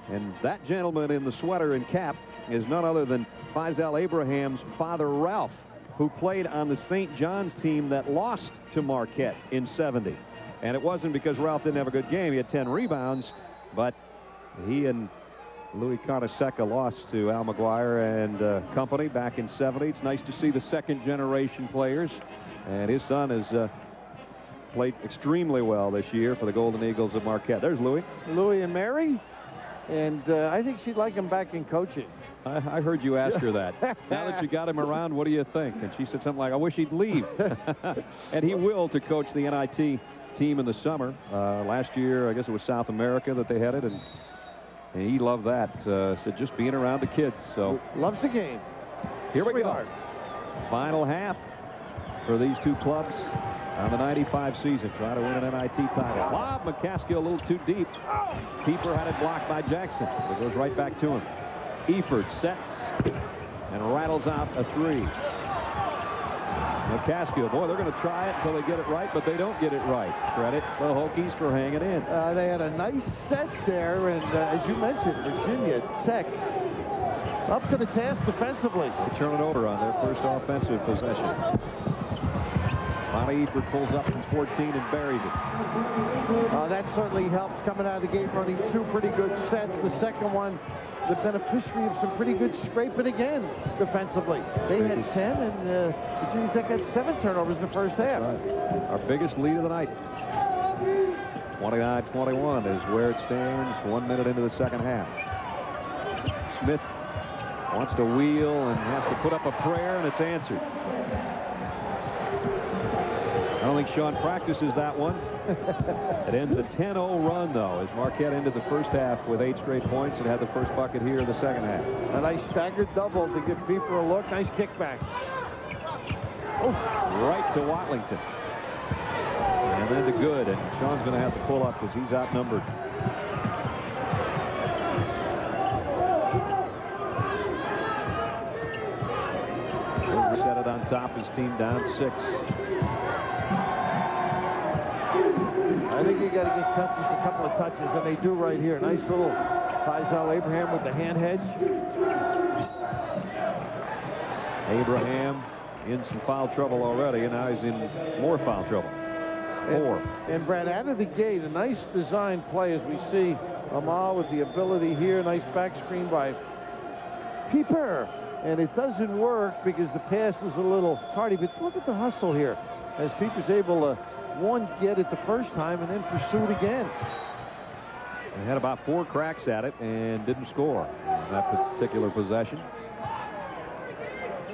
And that gentleman in the sweater and cap is none other than Faisal Abraham's father, Ralph, who played on the St. John's team that lost to Marquette in '70. And it wasn't because Ralph didn't have a good game. He had 10 rebounds, but he and Louis Carnesecca lost to Al McGuire and company back in '70. It's nice to see the second-generation players. And his son has played extremely well this year for the Golden Eagles of Marquette. There's Louis. Louis and Mary. And I think she'd like him back in coaching. I heard you ask her that. Now that you got him around, what do you think? And she said something like, I wish he'd leave. And he will, to coach the NIT team in the summer. Last year, I guess it was South America that they headed, and he loved that. Said just being around the kids. So loves the game. Here we go. Final half for these two clubs on the '95 season, trying to win an NIT title. Lob, McCaskill a little too deep. Keeper had it blocked by Jackson. It goes right back to him. Eford sets and rattles out a 3. McCaskill, boy, they're going to try it until they get it right, but they don't get it right. Credit the Hokies for hanging in. They had a nice set there, and as you mentioned, Virginia Tech up to the task defensively. They turn it over on their first offensive possession. Bonnie Eford pulls up from 14 and buries it. That certainly helps coming out of the gate, running 2 pretty good sets. The second one, the beneficiary of some pretty good scraping again defensively. They had 10, and Virginia Tech had 7 turnovers in the first half. Right. Our biggest lead of the night. 29-21 is where it stands 1 minute into the second half. Smith wants to wheel and has to put up a prayer, and it's answered. I don't think Sean practices that one. It ends a 10-0 run, though, as Marquette ended the first half with 8 straight points and had the first bucket here in the second half. A nice staggered double to give Pieper a look. Nice kickback. Oh, right to Watlington. And then to Good, and Sean's going to have to pull up because he's outnumbered. He'll set it on top. His team down 6. I think you got to give Custis a couple of touches, and they do right here. Nice little Faisal Abraham with the hand hedge. Abraham in some foul trouble already, and now he's in more foul trouble. 4. And Brad, out of the gate, a nice design play as we see Amal with the ability here. Nice back screen by Pieper. And it doesn't work because the pass is a little tardy, but look at the hustle here as Pieper's able to get it the first time and then pursue it again. They had about 4 cracks at it and didn't score on that particular possession.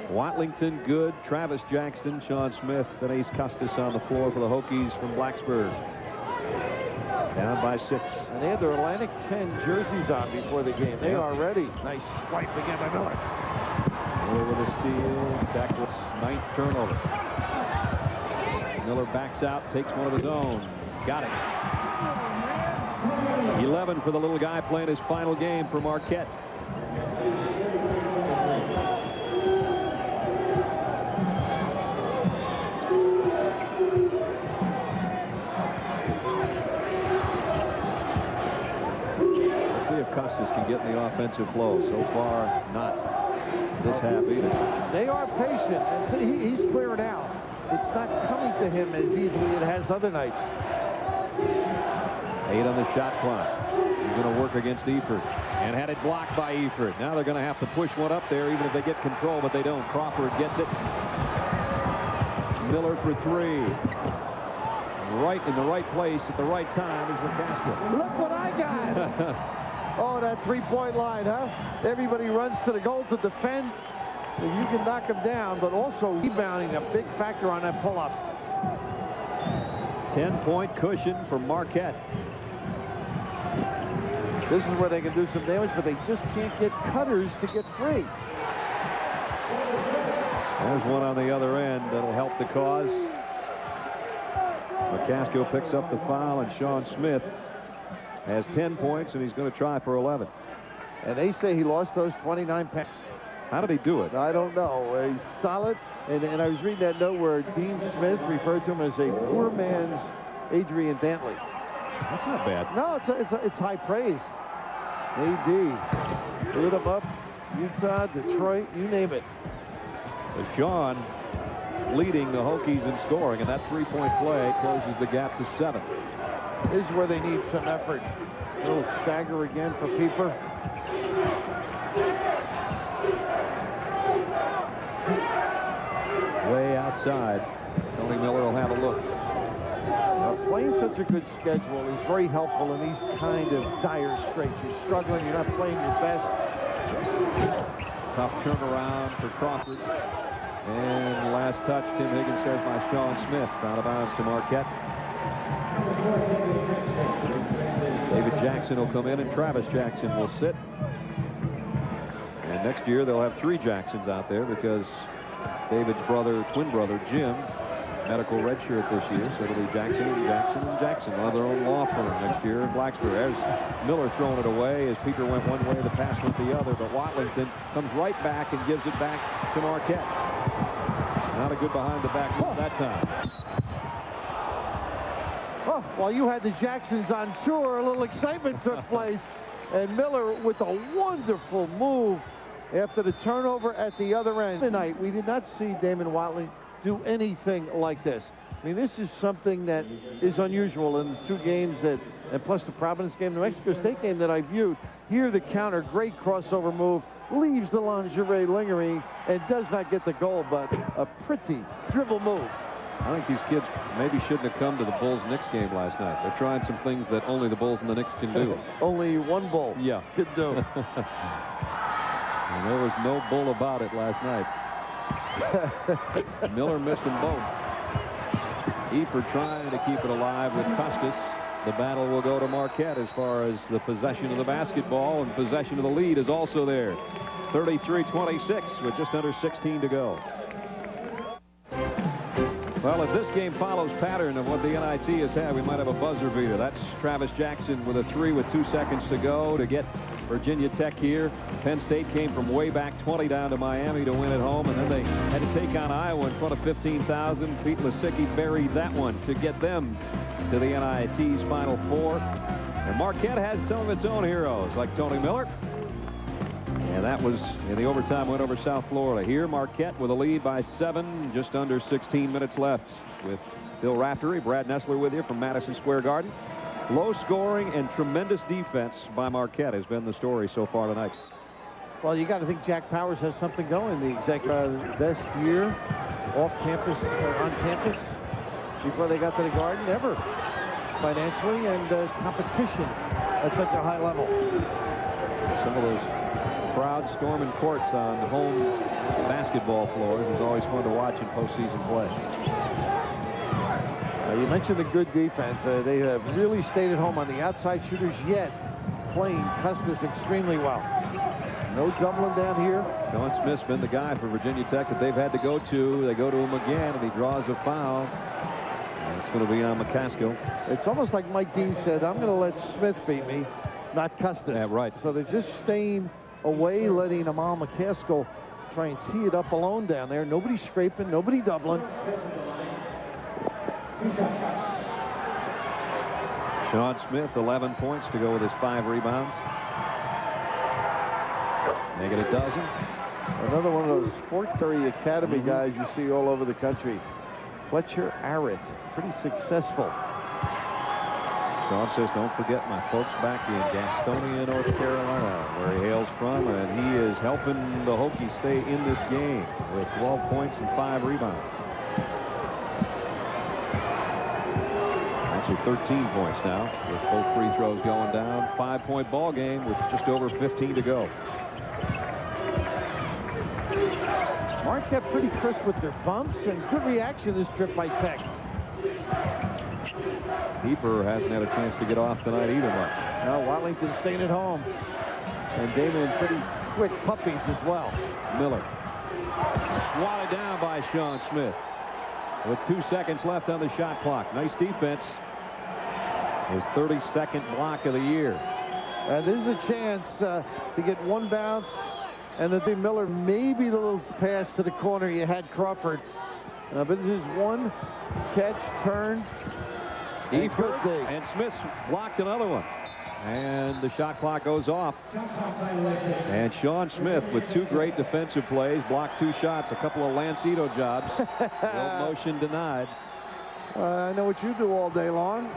Watlington, Good, Travis Jackson, Sean Smith, and Ace Custis on the floor for the Hokies from Blacksburg. Down by 6. And they had their Atlantic 10 jerseys on before the game. They are ready. Nice swipe again by Miller. Miller with a steal. Tackles 9th turnover. Miller backs out, takes one of his own. Got it. 11 for the little guy playing his final game for Marquette. Let's see if Custis can get in the offensive flow. So far, not this half either. They are patient, and see, he's clearing out. It's not coming to him as easily as it has other nights. 8 on the shot clock. He's going to work against Eford. And had it blocked by Eford. Now they're going to have to push one up there even if they get control, but they don't. Crawford gets it. Miller for 3. Right in the right place at the right time is McCaskill. Look what I got! Oh, that three-point line, huh? Everybody runs to the goal to defend. You can knock him down, but also rebounding, a big factor on that pull-up. 10-point cushion for Marquette. This is where they can do some damage, but they just can't get cutters to get free. There's one on the other end that'll help the cause. McCaskill picks up the foul, and Sean Smith has 10 points, and he's going to try for 11. And they say he lost those 29 passes. How did he do it? I don't know. He's solid. And I was reading that note where Dean Smith referred to him as a poor man's Adrian Dantley. That's not bad. No, it's high praise. AD. Lit him up. Utah, Detroit, you name it. So Sean leading the Hokies in scoring, and that three-point play closes the gap to 7. This is where they need some effort. A little stagger again for Pieper. Way outside. Tony Miller will have a look. Playing such a good schedule is very helpful in these kind of dire straits. You're struggling, you're not playing your best. Tough turnaround for Crawford. And last touch, Tim Higgins says, by Sean Smith, out of bounds to Marquette. David Jackson will come in, and Travis Jackson will sit. And next year they'll have 3 Jacksons out there because David's twin brother, Jim, medical redshirt this year, so it'll be Jackson and Jackson and Jackson. They'll have their own law firm next year in Blacksburg. There's Miller throwing it away as Peter went one way, the pass went the other, but Watlington comes right back and gives it back to Marquette. Not a good behind-the-back move that time. Oh, while you had the Jacksons on tour, a little excitement took place, and Miller with a wonderful move after the turnover at the other end. Tonight, we did not see Damon Watley do anything like this. I mean, this is something that is unusual in the 2 games and plus the Providence game, New Mexico State game that I viewed. Here the counter, great crossover move, leaves the lingerie lingering and does not get the goal, but a pretty dribble move. I think these kids maybe shouldn't have come to the Bulls-Knicks game last night. They're trying some things that only the Bulls and the Knicks can do. Only one Bull could do. And there was no bull about it last night. Miller missed them both. Efer trying to keep it alive with Custis. The battle will go to Marquette as far as the possession of the basketball, and possession of the lead is also there. 33-26 with just under 16 to go. Well, if this game follows pattern of what the NIT has had, we might have a buzzer beater. That's Travis Jackson with a 3 with 2 seconds to go to get Virginia Tech here. Penn State came from way back 20 down to Miami to win at home, and then they had to take on Iowa in front of 15,000. Pete Lasicki buried that one to get them to the NIT's Final Four. And Marquette has some of its own heroes, like Tony Miller. And that was in the overtime win over South Florida. Here, Marquette with a lead by 7, just under 16 minutes left. With Bill Raftery, Brad Nessler with you from Madison Square Garden. Low scoring and tremendous defense by Marquette has been the story so far tonight. Well, you got to think Jack Powers has something going. The best year off campus or on campus before they got to the Garden ever, financially, and competition at such a high level. Some of those crowds storming courts on home basketball floors is always fun to watch in postseason play. You mentioned the good defense. They have really stayed at home on the outside shooters, yet playing Custis extremely well. No doubling down here. Sean Smith's been the guy for Virginia Tech that they've had to go to. They go to him again, and he draws a foul. And it's going to be on McCaskill. It's almost like Mike Dean said, I'm going to let Smith beat me, not Custis. Yeah, right. So they're just staying away, letting Amal McCaskill try and tee it up alone down there. Nobody scraping, nobody doubling. Sean Smith, 11 points to go with his 5 rebounds. Make it a dozen. Another one of those Sportary Academy guys you see all over the country. Fletcher Arrett, pretty successful. Sean says, don't forget my folks back in Gastonia, North Carolina, where he hails from, and he is helping the Hokies stay in this game with 12 points and 5 rebounds. Actually 13 points now with both free throws going down. 5-point ball game with just over 15 to go. Marquette pretty crisp with their bumps, and good reaction this trip by Tech. Heeper hasn't had a chance to get off tonight either much. No, Watlington staying at home. And Damon pretty quick puppies as well. Miller. Swatted down by Sean Smith. With 2 seconds left on the shot clock. Nice defense. His 32nd block of the year. And this is a chance to get one bounce. And then be Miller, maybe the little pass to the corner you had Crawford. But this is one catch, turn. And Smith blocked another one. And the shot clock goes off. And Sean Smith with 2 great defensive plays, blocked 2 shots, a couple of Lancito jobs. No motion denied. I know what you do all day long.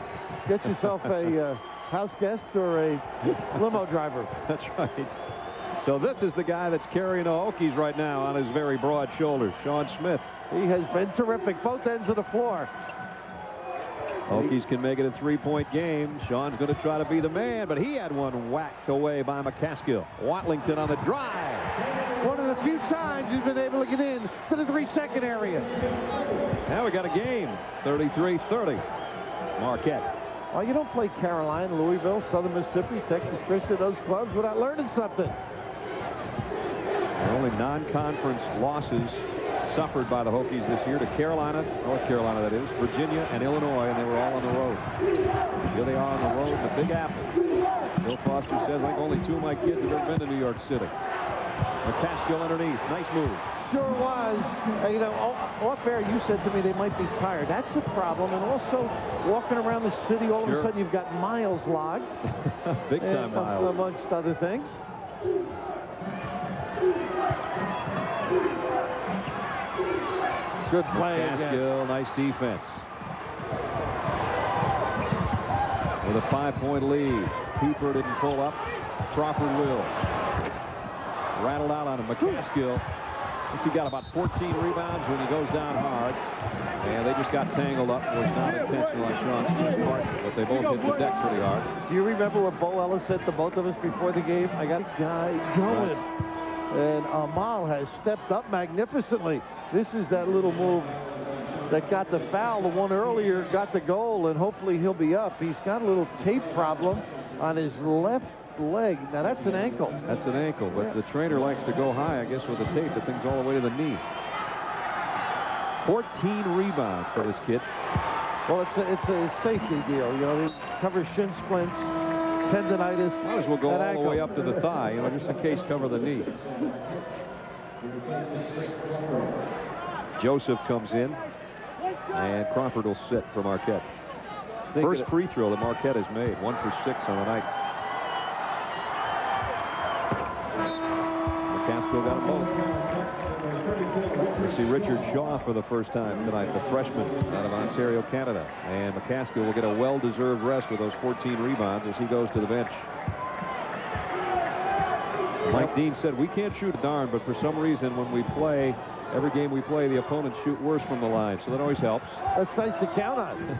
Get yourself a house guest or a limo driver. That's right. So this is the guy that's carrying the Hokies right now on his very broad shoulders, Sean Smith. He has been terrific, both ends of the floor. Hokies can make it a 3-point game. Sean's going to try to be the man, but he had one whacked away by McCaskill. Watlington on the drive. One of the few times he's been able to get in to the 3-second area. Now we got a game, 33-30. Marquette. Oh, you don't play Carolina, Louisville, Southern Mississippi, Texas Christian, those clubs without learning something. The only non-conference losses suffered by the Hokies this year to Carolina, North Carolina that is, Virginia and Illinois, and they were all on the road. Here they are on the road in the Big Apple. Bill Foster says, I think only 2 of my kids have ever been to New York City. McCaskill underneath, nice move. Sure was. You know, off air you said to me they might be tired. That's a problem. And also walking around the city, all of a sudden you've got miles logged. Big time miles. Amongst other things. Good play McCaskill, again. nice defense. With a 5-point lead. Heeper didn't pull up. Crawford will. Rattled out on him. McCaskill. He got about 14 rebounds when he goes down hard. And they just got tangled up. It was not intentional on Sean Smith's part, but they both hit the deck pretty hard. Do you remember what Bo Ellis said to both of us before the game? I got a guy going. And Amal has stepped up magnificently. This is that little move that got the foul. The one earlier got the goal, and hopefully he'll be up. He's got a little tape problem on his left leg. Now, that's an ankle. That's an ankle, but the trainer likes to go high, I guess, with the tape. The thing's all the way to the knee. 14 rebounds for this kid. Well, it's a safety deal. You know, they cover shin splints, tendonitis. Might as well go all ankle. the way up to the thigh, you know, just in case cover the knee. Joseph comes in, and Crawford will sit for Marquette. First free throw that Marquette has made, 1 for 6 on the night. McCaskill got them both. We see Richard Shaw for the first time tonight, the freshman out of Ontario, Canada. And McCaskill will get a well-deserved rest with those 14 rebounds as he goes to the bench. Mike Dean said, we can't shoot a darn, but for some reason when we play, every game we play, the opponents shoot worse from the line, so that always helps. That's nice to count on.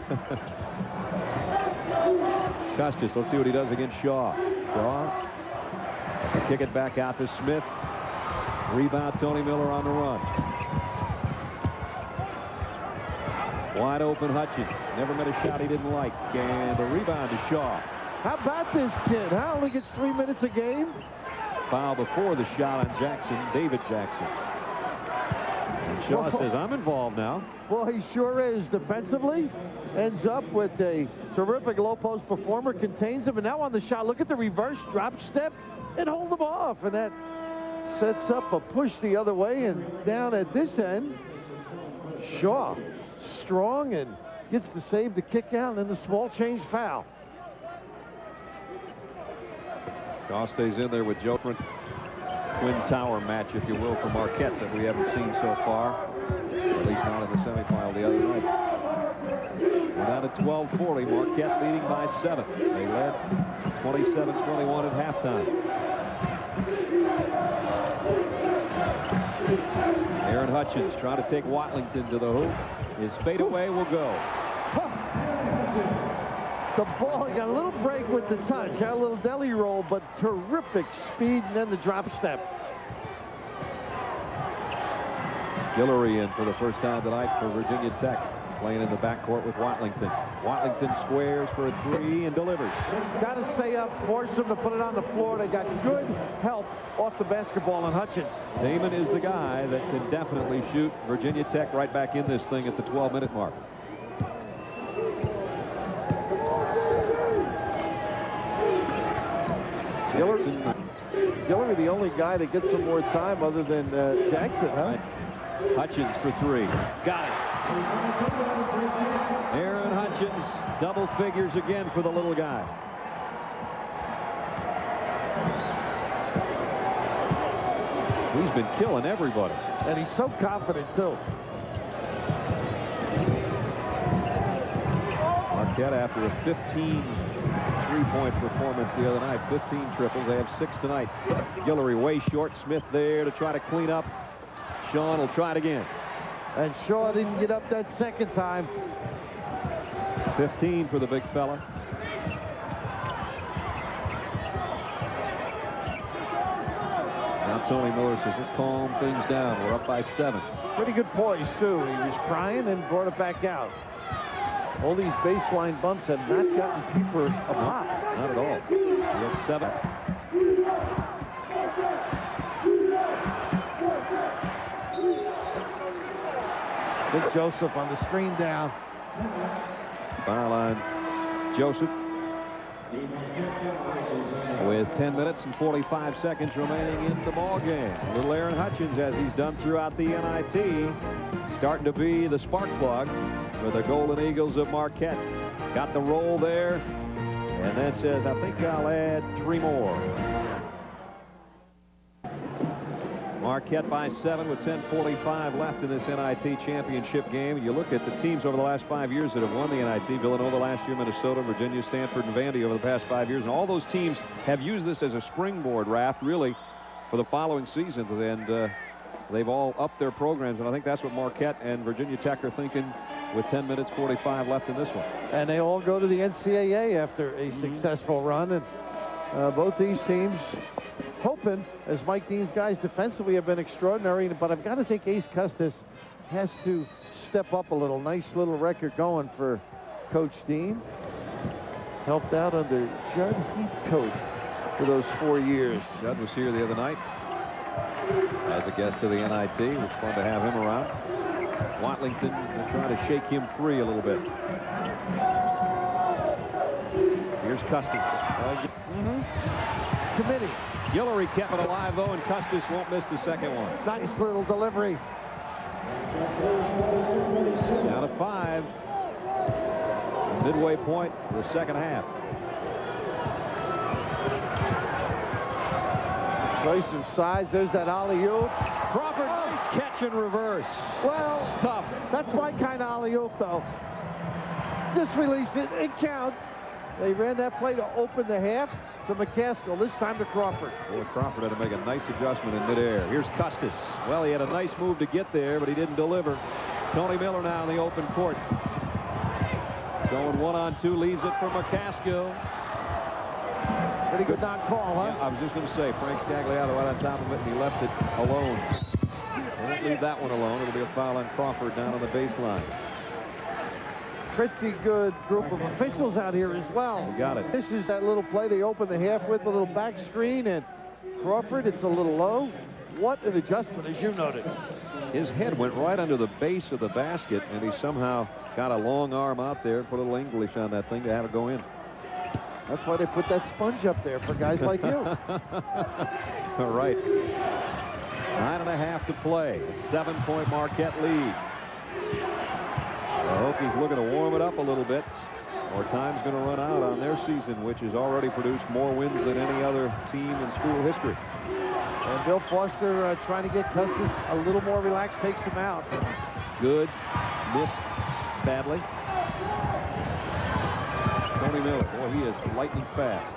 Custis, let's see what he does against Shaw. Shaw has to kick it back out to Smith. Rebound, Tony Miller on the run. Wide open Hutchins. Never met a shot he didn't like. And a rebound to Shaw. How about this kid? Huh? Only gets 3 minutes a game. Foul before the shot on Jackson, David Jackson. And Shaw says, I'm involved now. Well, he sure is defensively. Ends up with a terrific low post performer, contains him, and now on the shot, look at the reverse drop step and hold him off. And that sets up a push the other way, and down at this end, Shaw strong and gets the save to kick out, and then the small change foul. Shaw stays in there with Joe. Twin tower match, if you will, for Marquette that we haven't seen so far, at least not in the semifinal the other night. We're down at 12:40. Marquette leading by 7. They led 27-21 at halftime. Aaron Hutchins trying to take Watlington to the hoop. His fadeaway will go. The ball, he got a little break with the touch, had a little deli roll, but terrific speed, and then the drop step. Guillory in for the first time tonight for Virginia Tech. playing in the backcourt with Watlington. Watlington squares for a 3 and delivers. Got to stay up, force them to put it on the floor. They got good help off the basketball on Hutchins. Damon is the guy that can definitely shoot. Virginia Tech right back in this thing at the 12-minute mark. Guillory, the only guy that gets some more time other than Jackson, huh? Right. Hutchins for 3. Got it. Aaron Hutchins, double figures again for the little guy. He's been killing everybody. And he's so confident, too. Marquette, after a 15 3-point performance the other night, 15 triples. They have 6 tonight. Guillory way short. Smith there to try to clean up. Sean will try it again. And Shaw didn't get up that second time. 15 for the big fella. Now Tony Miller says, let's calm things down. We're up by 7. Pretty good poise, too. He was crying and brought it back out. All these baseline bumps have not gotten Pieper a pop. Not at all. He had 7. Big Joseph on the screen down. Foul line, Joseph. With 10 minutes and 45 seconds remaining in the ball game. Little Aaron Hutchins, as he's done throughout the NIT, starting to be the spark plug for the Golden Eagles of Marquette. Got the roll there, and then says, I think I'll add 3 more. Marquette by 7 with 10:45 left in this NIT championship game. You look at the teams over the last 5 years that have won the NIT. Villanova last year, Minnesota, Virginia, Stanford, and Vandy over the past 5 years. And all those teams have used this as a springboard, Raft, really, for the following seasons. And they've all upped their programs. And I think that's what Marquette and Virginia Tech are thinking with 10 minutes 45 left in this one. And they all go to the NCAA after a successful run. And both these teams hoping, as Mike Dean's guys defensively have been extraordinary, but I've got to think Ace Custis has to step up a little. Nice little record going for Coach Dean. Helped out under Judd Heathcote for those 4 years. Judd was here the other night as a guest of the NIT. It was fun to have him around. Watlington will try to shake him free a little bit. Here's Custis. Committee. Guillory kept it alive, though, and Custis won't miss the second one. Nice little delivery. Down to 5. Midway point of the second half. Choice and size. There's that alley-oop. Crawford, nice catch in reverse. Well, it's tough. That's my kind of alley-oop, though. Just release it. It counts. They ran that play to open the half to McCaskill. This time to Crawford. Boy, Crawford had to make a nice adjustment in midair. Here's Custis. Well, he had a nice move to get there, but he didn't deliver. Tony Miller now in the open court. Going 1-on-2, leaves it for McCaskill. Pretty good non-call, huh? Yeah, I was just going to say, Frank Scagliato right on top of it, and he left it alone. They won't leave that one alone. It'll be a foul on Crawford down on the baseline. Pretty good group of officials out here as well. You got it. This is that little play they open the half with, a little back screen, and Crawford, it's a little low. What an adjustment, as you noted. His head went right under the base of the basket, and he somehow got a long arm out there, put a little English on that thing to have it go in. That's why they put that sponge up there for guys like you. All right. 9.5 to play. A 7-point Marquette lead. I hope he's looking to warm it up a little bit, or time's going to run out on their season, which has already produced more wins than any other team in school history. And Bill Foster trying to get Custis a little more relaxed, takes him out. Good. Missed badly. Tony Miller, boy, he is lightning fast.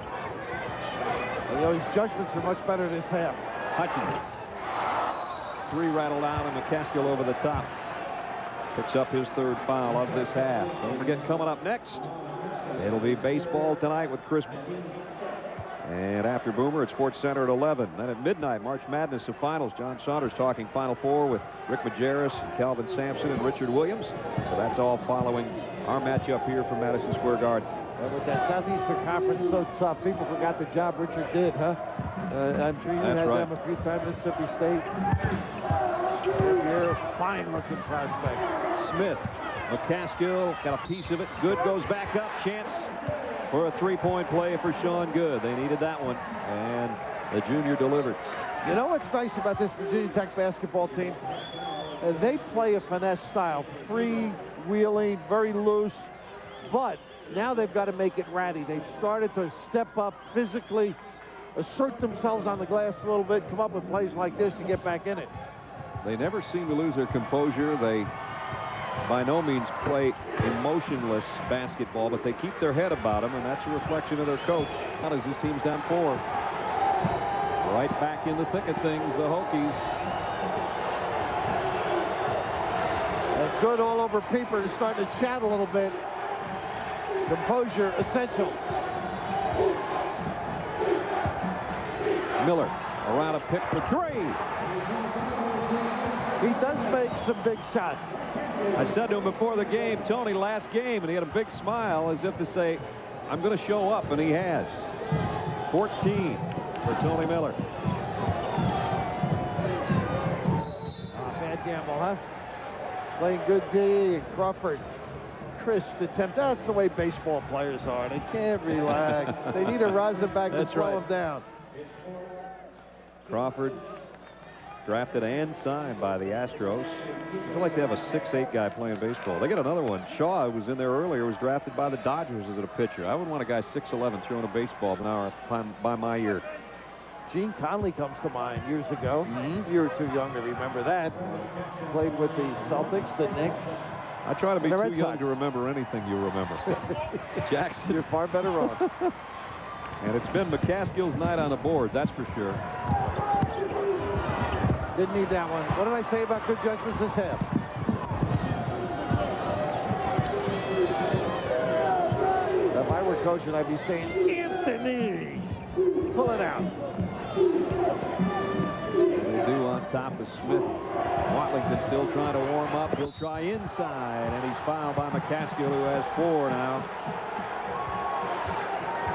You know, his judgments are much better this half. Hutchins. 3 rattled out, and McCaskill over the top. Picks up his 3rd foul of this half. Don't forget, coming up next, it'll be baseball tonight with Chris. And after Boomer at Sports Center at 11. Then at midnight, March Madness of Finals. John Saunders talking Final Four with Rick Majerus, Calvin Sampson, and Richard Williams. So that's all following our matchup here from Madison Square Garden. Well, with that Southeastern Conference so tough, people forgot the job Richard did, huh? I'm sure you had them a few times, Mississippi State. You're a fine-looking prospect. Smith, McCaskill got a piece of it. Good goes back up. Chance for a three-point play for Sean Good. They needed that one, and the junior delivered. You know what's nice about this Virginia Tech basketball team? They play a finesse style, free-wheeling, very loose, but now they've got to make it ratty. They've started to step up physically, assert themselves on the glass a little bit, come up with plays like this to get back in it. They never seem to lose their composure. They by no means play emotionless basketball, but they keep their head about them, and that's a reflection of their coach. How does this team's down 4? Right back in the thick of things, the Hokies. And Good all over Pieper is starting to chat a little bit. Composure essential. Miller around a pick for 3. He does make some big shots. I said to him before the game, Tony, last game, and he had a big smile as if to say, I'm going to show up, and he has. 14 for Tony Miller. Bad gamble, huh? Playing good D, and Crawford. Chris attempt. That's the way baseball players are. They can't relax. They need a Rosenbach to slow them down. Crawford, drafted and signed by the Astros. I feel like they have a 6'8" guy playing baseball. They got another one. Shaw, who was in there earlier, was drafted by the Dodgers as a pitcher. I wouldn't want a guy 6'11" throwing a baseball now by my ear. Gene Conley comes to mind years ago. You're too young to remember that. Played with the Celtics, the Knicks. I try to be too young to remember anything you remember. Jackson. You're far better off. And it's been McCaskill's night on the boards, that's for sure. Didn't need that one. What did I say about good judgments this half? If I were coaching, I'd be saying, Anthony, pull it out. They do on top of Smith. Watlington still trying to warm up. He'll try inside, and he's fouled by McCaskill, who has 4 now.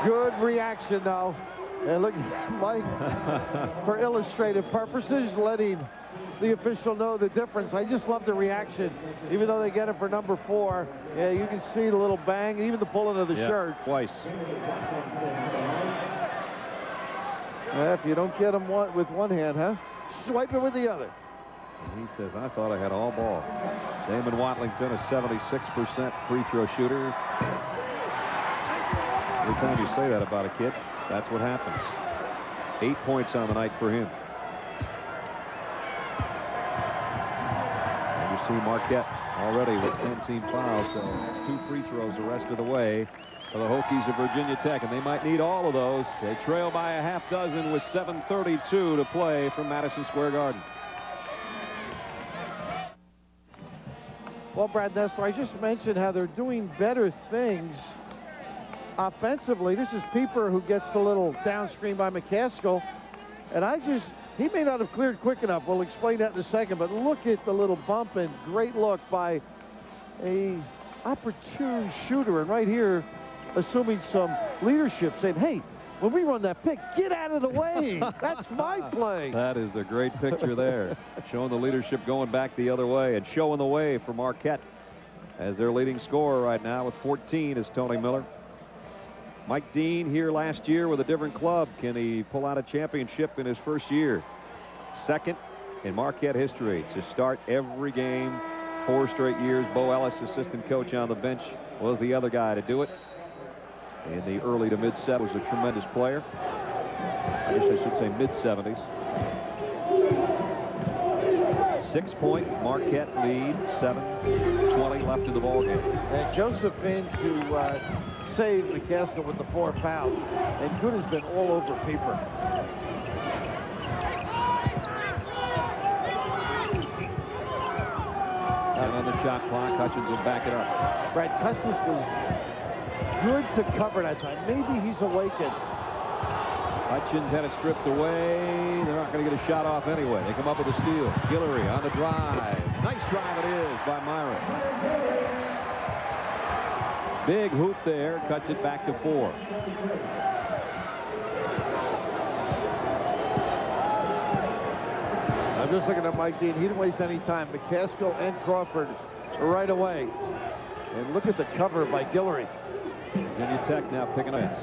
Good reaction, though. And look, Mike, for illustrative purposes, letting the official know the difference. I just love the reaction. Even though they get it for number 4, yeah, you can see the little bang, even the pulling of the shirt. Twice. If you don't get them with one hand, huh? Swipe it with the other. And he says, I thought I had all ball. Damon Watlington, a 76% free throw shooter. Every time you say that about a kid, that's what happens. 8 points on the night for him. And you see Marquette already with 10 team fouls, so it's 2 free throws the rest of the way for the Hokies of Virginia Tech, and they might need all of those. They trail by a half dozen with 7:32 to play from Madison Square Garden. Well, Brad Nessler, I just mentioned how they're doing better things offensively. This is Pieper who gets the little downscreen by McCaskill, and he may not have cleared quick enough. We'll explain that in a second, but look at the little bump, and great look by a opportune shooter, and right here assuming some leadership, saying, hey, when we run that pick, get out of the way. That's my play. That is a great picture there. Showing the leadership going back the other way, and showing the way for Marquette as their leading scorer right now with 14 is Tony Miller. Mike Dean here last year with a different club. Can he pull out a championship in his first year? Second in Marquette history to start every game 4 straight years. Bo Ellis, assistant coach on the bench, was the other guy to do it. In the early to mid-70s, was a tremendous player. I guess I should say mid-70s. 6-point Marquette lead, 7:20 left in the ballgame. And Joseph in to save McCaskill with the 4 fouls. And Good has been all over Pieper. And on the shot clock, Hutchins will back it up. Brad Custis was good to cover that time. Maybe he's awakened. Hutchins had it stripped away. They're not going to get a shot off anyway. They come up with a steal. Guillory on the drive. Nice drive it is by Myron. Big hoop there. Cuts it back to 4. I'm just looking at Mike Dean. He didn't waste any time. McCaskill and Crawford right away. And look at the cover by Guillory. Virginia Tech now picking up.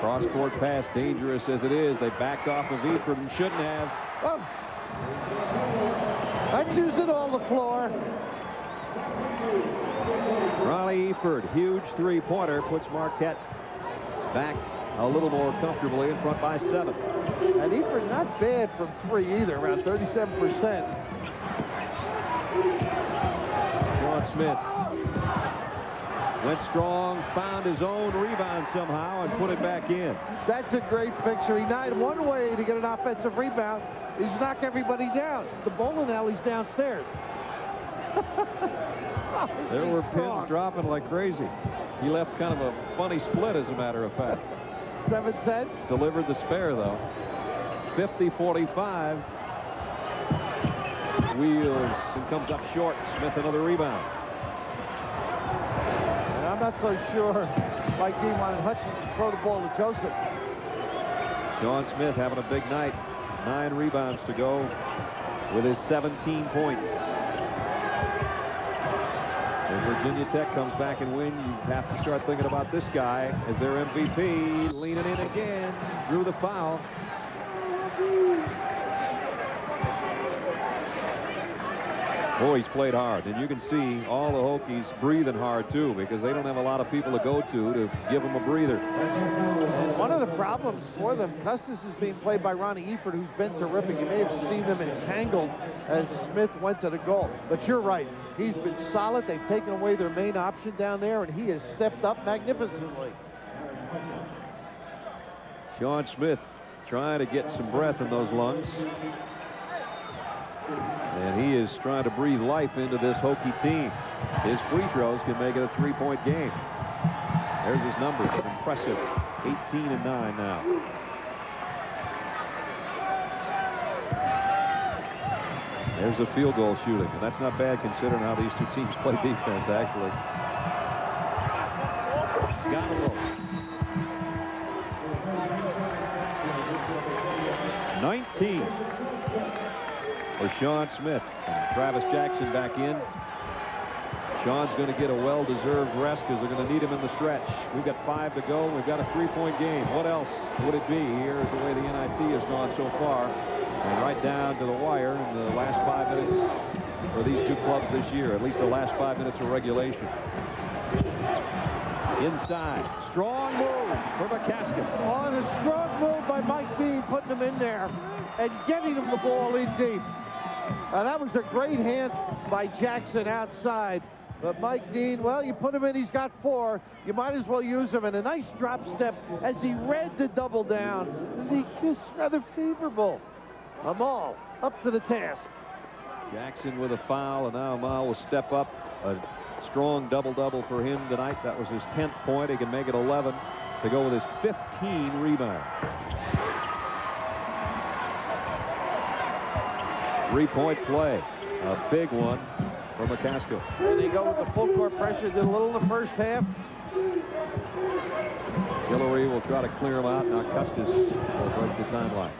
Cross-court pass, dangerous as it is. They backed off of Eford and shouldn't have. Oh. That's using all the floor. Ronnie Eford, huge three-pointer, puts Marquette back a little more comfortably in front by 7. And Eford not bad from 3 either, around 37%. Sean Smith went strong, found his own rebound somehow, and put it back in. That's a great picture. He knocked one way to get an offensive rebound is knock everybody down. The bowling alley's downstairs. There were pins dropping like crazy. He left kind of a funny split, as a matter of fact. 7-10. Delivered the spare, though. 50-45. Wheels and comes up short. Smith another rebound. And I'm not so sure Mike Dean wanted Hutchins to throw the ball to Joseph. Sean Smith having a big night. 9 rebounds to go with his 17 points. If Virginia Tech comes back and win, you have to start thinking about this guy as their MVP. Leaning in again. Drew the foul. Boy, he's played hard, and you can see all the Hokies breathing hard too, because they don't have a lot of people to go to give them a breather. And one of the problems for them, Custis is being played by Ronnie Eford, who's been terrific. You may have seen them entangled as Smith went to the goal. But you're right, he's been solid. They've taken away their main option down there, and he has stepped up magnificently. Sean Smith trying to get some breath in those lungs. And he is trying to breathe life into this Hokie team. His free throws can make it a 3-point game. There's his numbers. Impressive. 18-9 now. There's a field goal shooting. And that's not bad considering how these two teams play defense, actually. Got it. 19 for Sean Smith. And Travis Jackson back in. Sean's going to get a well-deserved rest because they're going to need him in the stretch. We've got 5 to go. We've got a 3-point game. What else would it be? Here's the way the NIT has gone so far. And right down to the wire in the last 5 minutes for these two clubs this year. At least the last 5 minutes of regulation. Inside. Strong move for McCaskill. Oh, and a strong move by Mike Dean, putting him in there and getting him the ball in deep. And that was a great hand by Jackson outside. But Mike Dean, well, you put him in, he's got 4. You might as well use him. And a nice drop step as he read the double down. And the kiss rather favorable. Amal up to the task. Jackson with a foul, and now Amal will step up. A strong double-double for him tonight. That was his 10th point. He can make it 11 to go with his 15 rebound. 3-point play. A big one for McCaskill. And they go with the full court pressure. Did a little in the first half. Guillory will try to clear him out. Now Custis will break the timeline.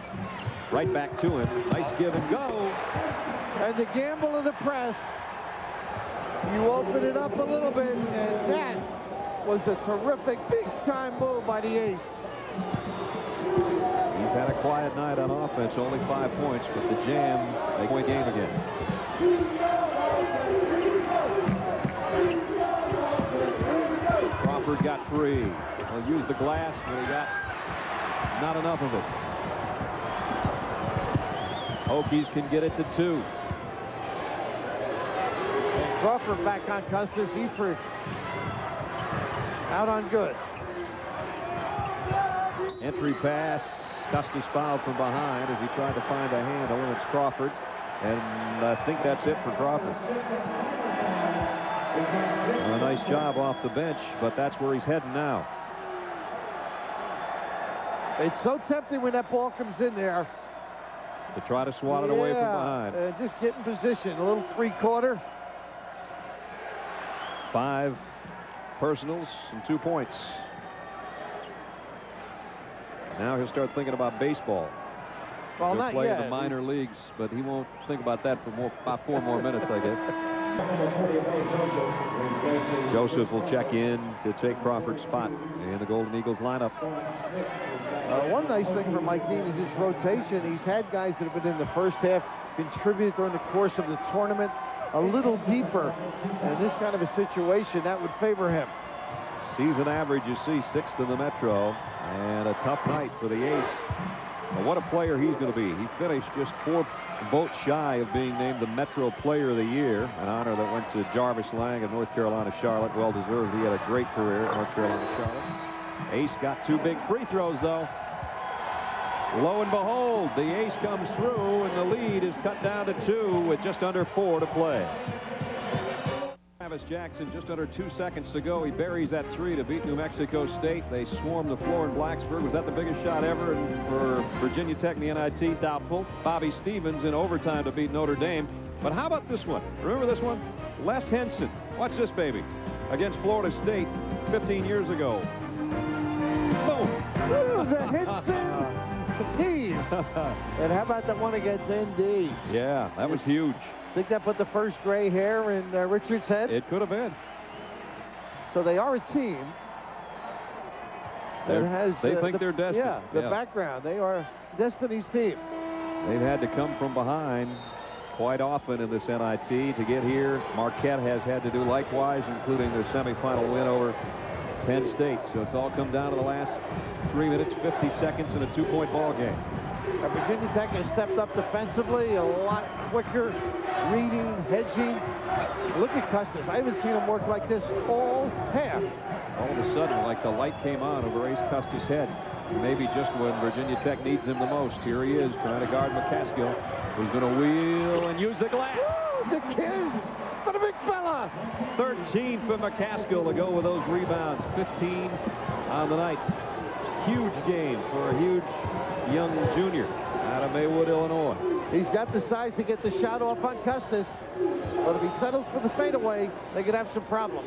Right back to him. Nice give and go. And the gamble of the press. You open it up a little bit, and that was a terrific big-time move by the ace. He's had a quiet night on offense, only 5 points, but the Jam, they win game again. Crawford got free. He'll use the glass, but he got not enough of it. Hokies can get it to 2. Crawford back on Custis. Eford out on good. Entry pass. Custis fouled from behind as he tried to find a handle, and it's Crawford. And I think that's it for Crawford. A nice job off the bench, but that's where he's heading now. It's so tempting when that ball comes in there To try to swat it away from behind. Just get in position, a little three-quarter. 5 personals and 2 points. Now he'll start thinking about baseball. Well, He'll not play yet. in the minor leagues, but he won't think about that for about 4 more minutes, I guess. Joseph will check in to take Crawford's spot in the Golden Eagles lineup. One nice thing for Mike Dean is his rotation. He's had guys that have been in the first half contribute during the course of the tournament a little deeper. And this kind of a situation, that would favor him. Season average, you see, 6th in the Metro, and a tough night for the ace. Well, what a player he's going to be. He finished just 4 votes shy of being named the Metro Player of the Year, an honor that went to Jarvis Lang of North Carolina Charlotte. Well deserved. He had a great career at North Carolina Charlotte. Ace got 2 big free throws, though. Lo and behold, the ace comes through, and the lead is cut down to 2 with just under 4 to play. Travis Jackson, just under 2 seconds to go. He buries that 3 to beat New Mexico State. They swarmed the floor in Blacksburg. Was that the biggest shot ever for Virginia Tech in the NIT? Doubtful. Bobby Stevens in overtime to beat Notre Dame. But how about this one? Remember this one? Les Henson. Watch this, baby. Against Florida State 15 years ago. Boom. Ooh, the Henson. And how about the one against ND? Yeah, that was huge. Think that put the first gray hair in Richard's head? It could have been. So they are a team that has... They think they're destined. Yeah, the background. They are Destiny's team. They've had to come from behind quite often in this NIT to get here. Marquette has had to do likewise, including their semifinal win over Penn State. So it's all come down to the last 3 minutes, 50 seconds in a 2-point ball game. Virginia Tech has stepped up defensively a lot quicker, reading, hedging. Look at Custis. I haven't seen him work like this all half. All of a sudden, like the light came on over Ace Custis' head. Maybe just when Virginia Tech needs him the most. Here he is trying to guard McCaskill, who's going to wheel and use the glass. Woo, the kiss for the big fella. 13 for McCaskill to go with those rebounds. 15 on the night. Huge game for a huge young junior out of Maywood, Illinois. He's got the size to get the shot off on Custis, but if he settles for the fadeaway, they could have some problems.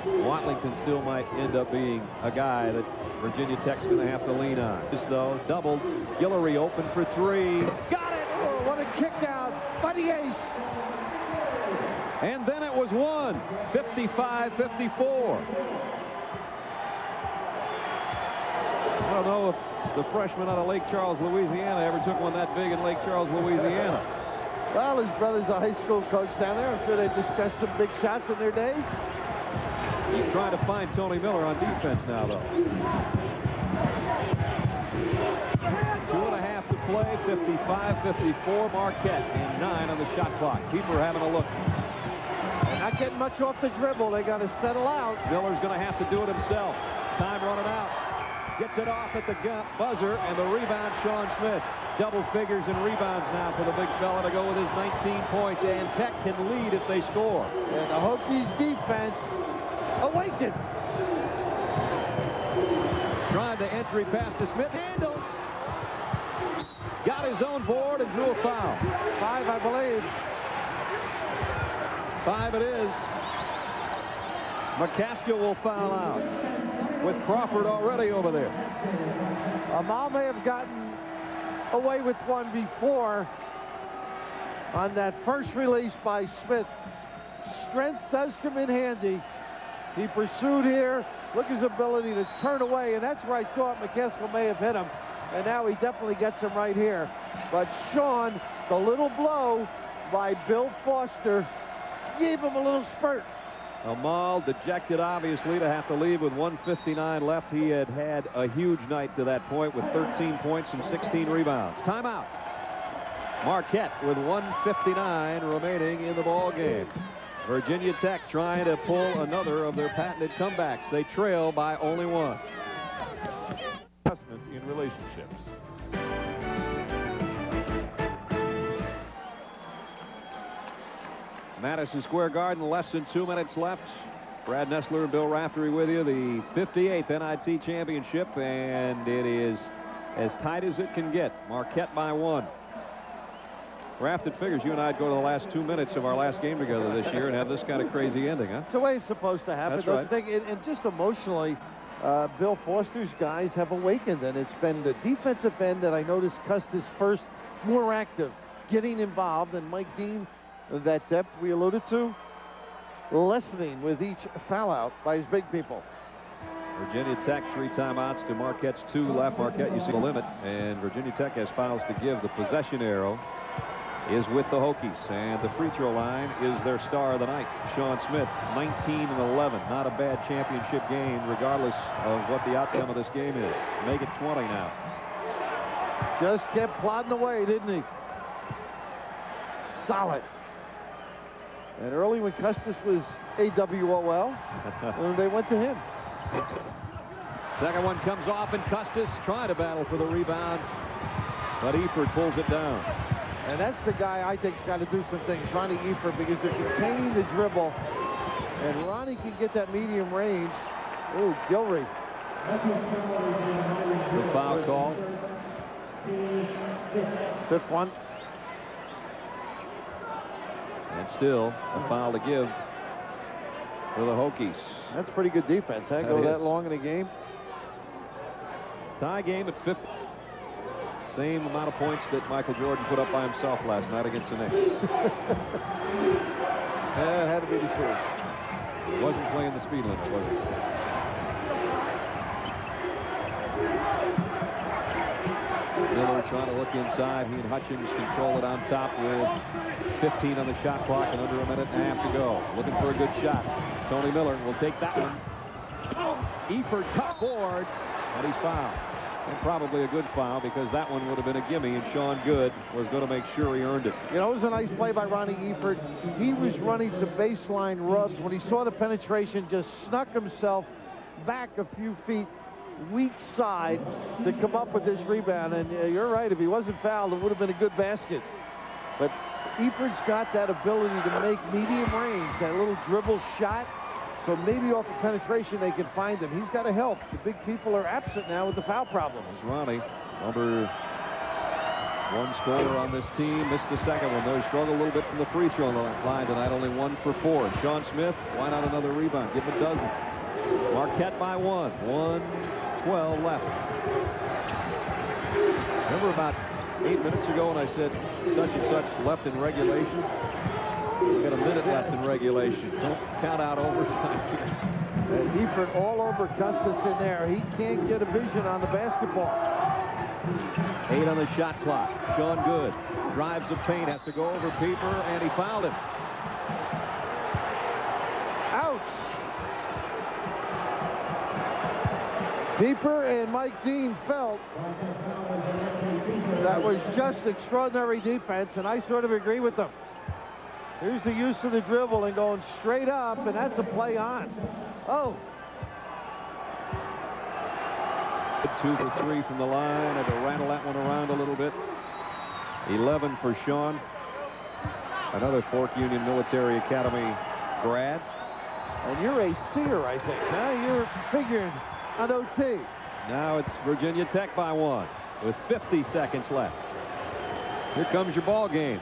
Watlington still might end up being a guy that Virginia Tech's going to have to lean on. This, though, doubled. Guillory open for 3. Got it! Oh, what a kick out by the ace. And then it was one. 55-54. I don't know if the freshman out of Lake Charles, Louisiana ever took one that big in Lake Charles, Louisiana. Well, his brother's a high school coach down there. I'm sure they've discussed some big shots in their days. He's trying to find Tony Miller on defense now, though. 2.5 to play, 55-54 Marquette, and 9 on the shot clock. Keeper having a look. They're not getting much off the dribble. They got to settle out. Miller's going to have to do it himself. Time running out. Gets it off at the buzzer, and the rebound, Sean Smith. Double figures in rebounds now for the big fella to go with his 19 points, and Tech can lead if they score. And the Hokies defense awakened. Trying to entry pass to Smith. Handle. Got his own board and drew a foul. 5, I believe. 5 it is. McCaskill will foul out with Crawford already over there. Amal may have gotten away with one before on that first release by Smith. Strength does come in handy. He pursued here. Look at his ability to turn away, and that's where I thought McCaskill may have hit him. And now he definitely gets him right here. But Sean, the little blow by Bill Foster, gave him a little spurt. Amal dejected, obviously, to have to leave with 1:59 left. He had had a huge night to that point with 13 points and 16 rebounds. Timeout. Marquette with 1:59 remaining in the ball game. Virginia Tech trying to pull another of their patented comebacks. They trail by only 1. Investment in relationships. Madison Square Garden, less than 2 minutes left. Brad Nessler and Bill Raftery with you. The 58th NIT championship, and it is as tight as it can get. Marquette by 1. Rafted figures you and I'd go to the last 2 minutes of our last game together this year and have this kind of crazy ending, huh? It's the way it's supposed to happen. That's right. And just emotionally, Bill Foster's guys have awakened, and it's been the defensive end that I noticed Custis first, more active, getting involved, and Mike Dean, that depth we alluded to, lessening with each foul out by his big people. Virginia Tech 3 timeouts to Marquette's 2 left. Marquette, you see the limit, and Virginia Tech has fouls to give. The possession arrow is with the Hokies, and the free throw line is their star of the night, Sean Smith, 19 and 11. Not a bad championship game, regardless of what the outcome of this game is. Make it 20 now. Just kept plodding away, didn't he? Solid. And early when Custis was AWOL, they went to him. Second one comes off, and Custis trying to battle for the rebound, but Eford pulls it down. And that's the guy I think's got to do some things, Ronnie Eford, because they're containing the dribble, and Ronnie can get that medium range. Ooh, Gilreath. The foul call. 5th one. And still a foul to give for the Hokies. That's pretty good defense, huh? Go that long in a game. Tie game at 50. Same amount of points that Michael Jordan put up by himself last night against the Knicks. Had to be the shoes. He wasn't playing the speed limit, was he? Miller trying to look inside. He and Hutchins control it on top with 15 on the shot clock and under a minute and a half to go. Looking for a good shot. Tony Miller will take that one. Eford, tough board, and he's fouled. And probably a good foul, because that one would have been a gimme, and Sean Good was going to make sure he earned it. You know, it was a nice play by Ronnie Eford. He was running some baseline rubs. When he saw the penetration, just snuck himself back a few feet, weak side, to come up with this rebound. And you're right, if he wasn't fouled, it would have been a good basket. But Eford's got that ability to make medium range, that little dribble shot. So maybe off the penetration they can find him. He's got to help. The big people are absent now with the foul problem. Ronnie, number 1 scorer on this team, missed the second one. They struggled a little bit from the free throw line tonight, only 1 for 4. And Sean Smith, why not another rebound? Give him a dozen. Marquette by 1. 1:12 left. Remember about 8 minutes ago when I said such and such left in regulation? We've got a minute left in regulation. Don't count out overtime. And Eford all over Custis in there. He can't get a vision on the basketball. 8 on the shot clock. Sean Good drives the paint, has to go over Pieper, and he fouled him. Ouch! Pieper and Mike Dean felt that was just extraordinary defense, and I sort of agree with them. Here's the use of the dribble and going straight up, and that's a play on. Oh. 2 for 3 from the line, and to rattle that one around a little bit. 11 for Sean. Another Fork Union Military Academy grad. And you're a seer, I think, huh? You're figuring on OT. Now it's Virginia Tech by 1 with 50 seconds left. Here comes your ball game.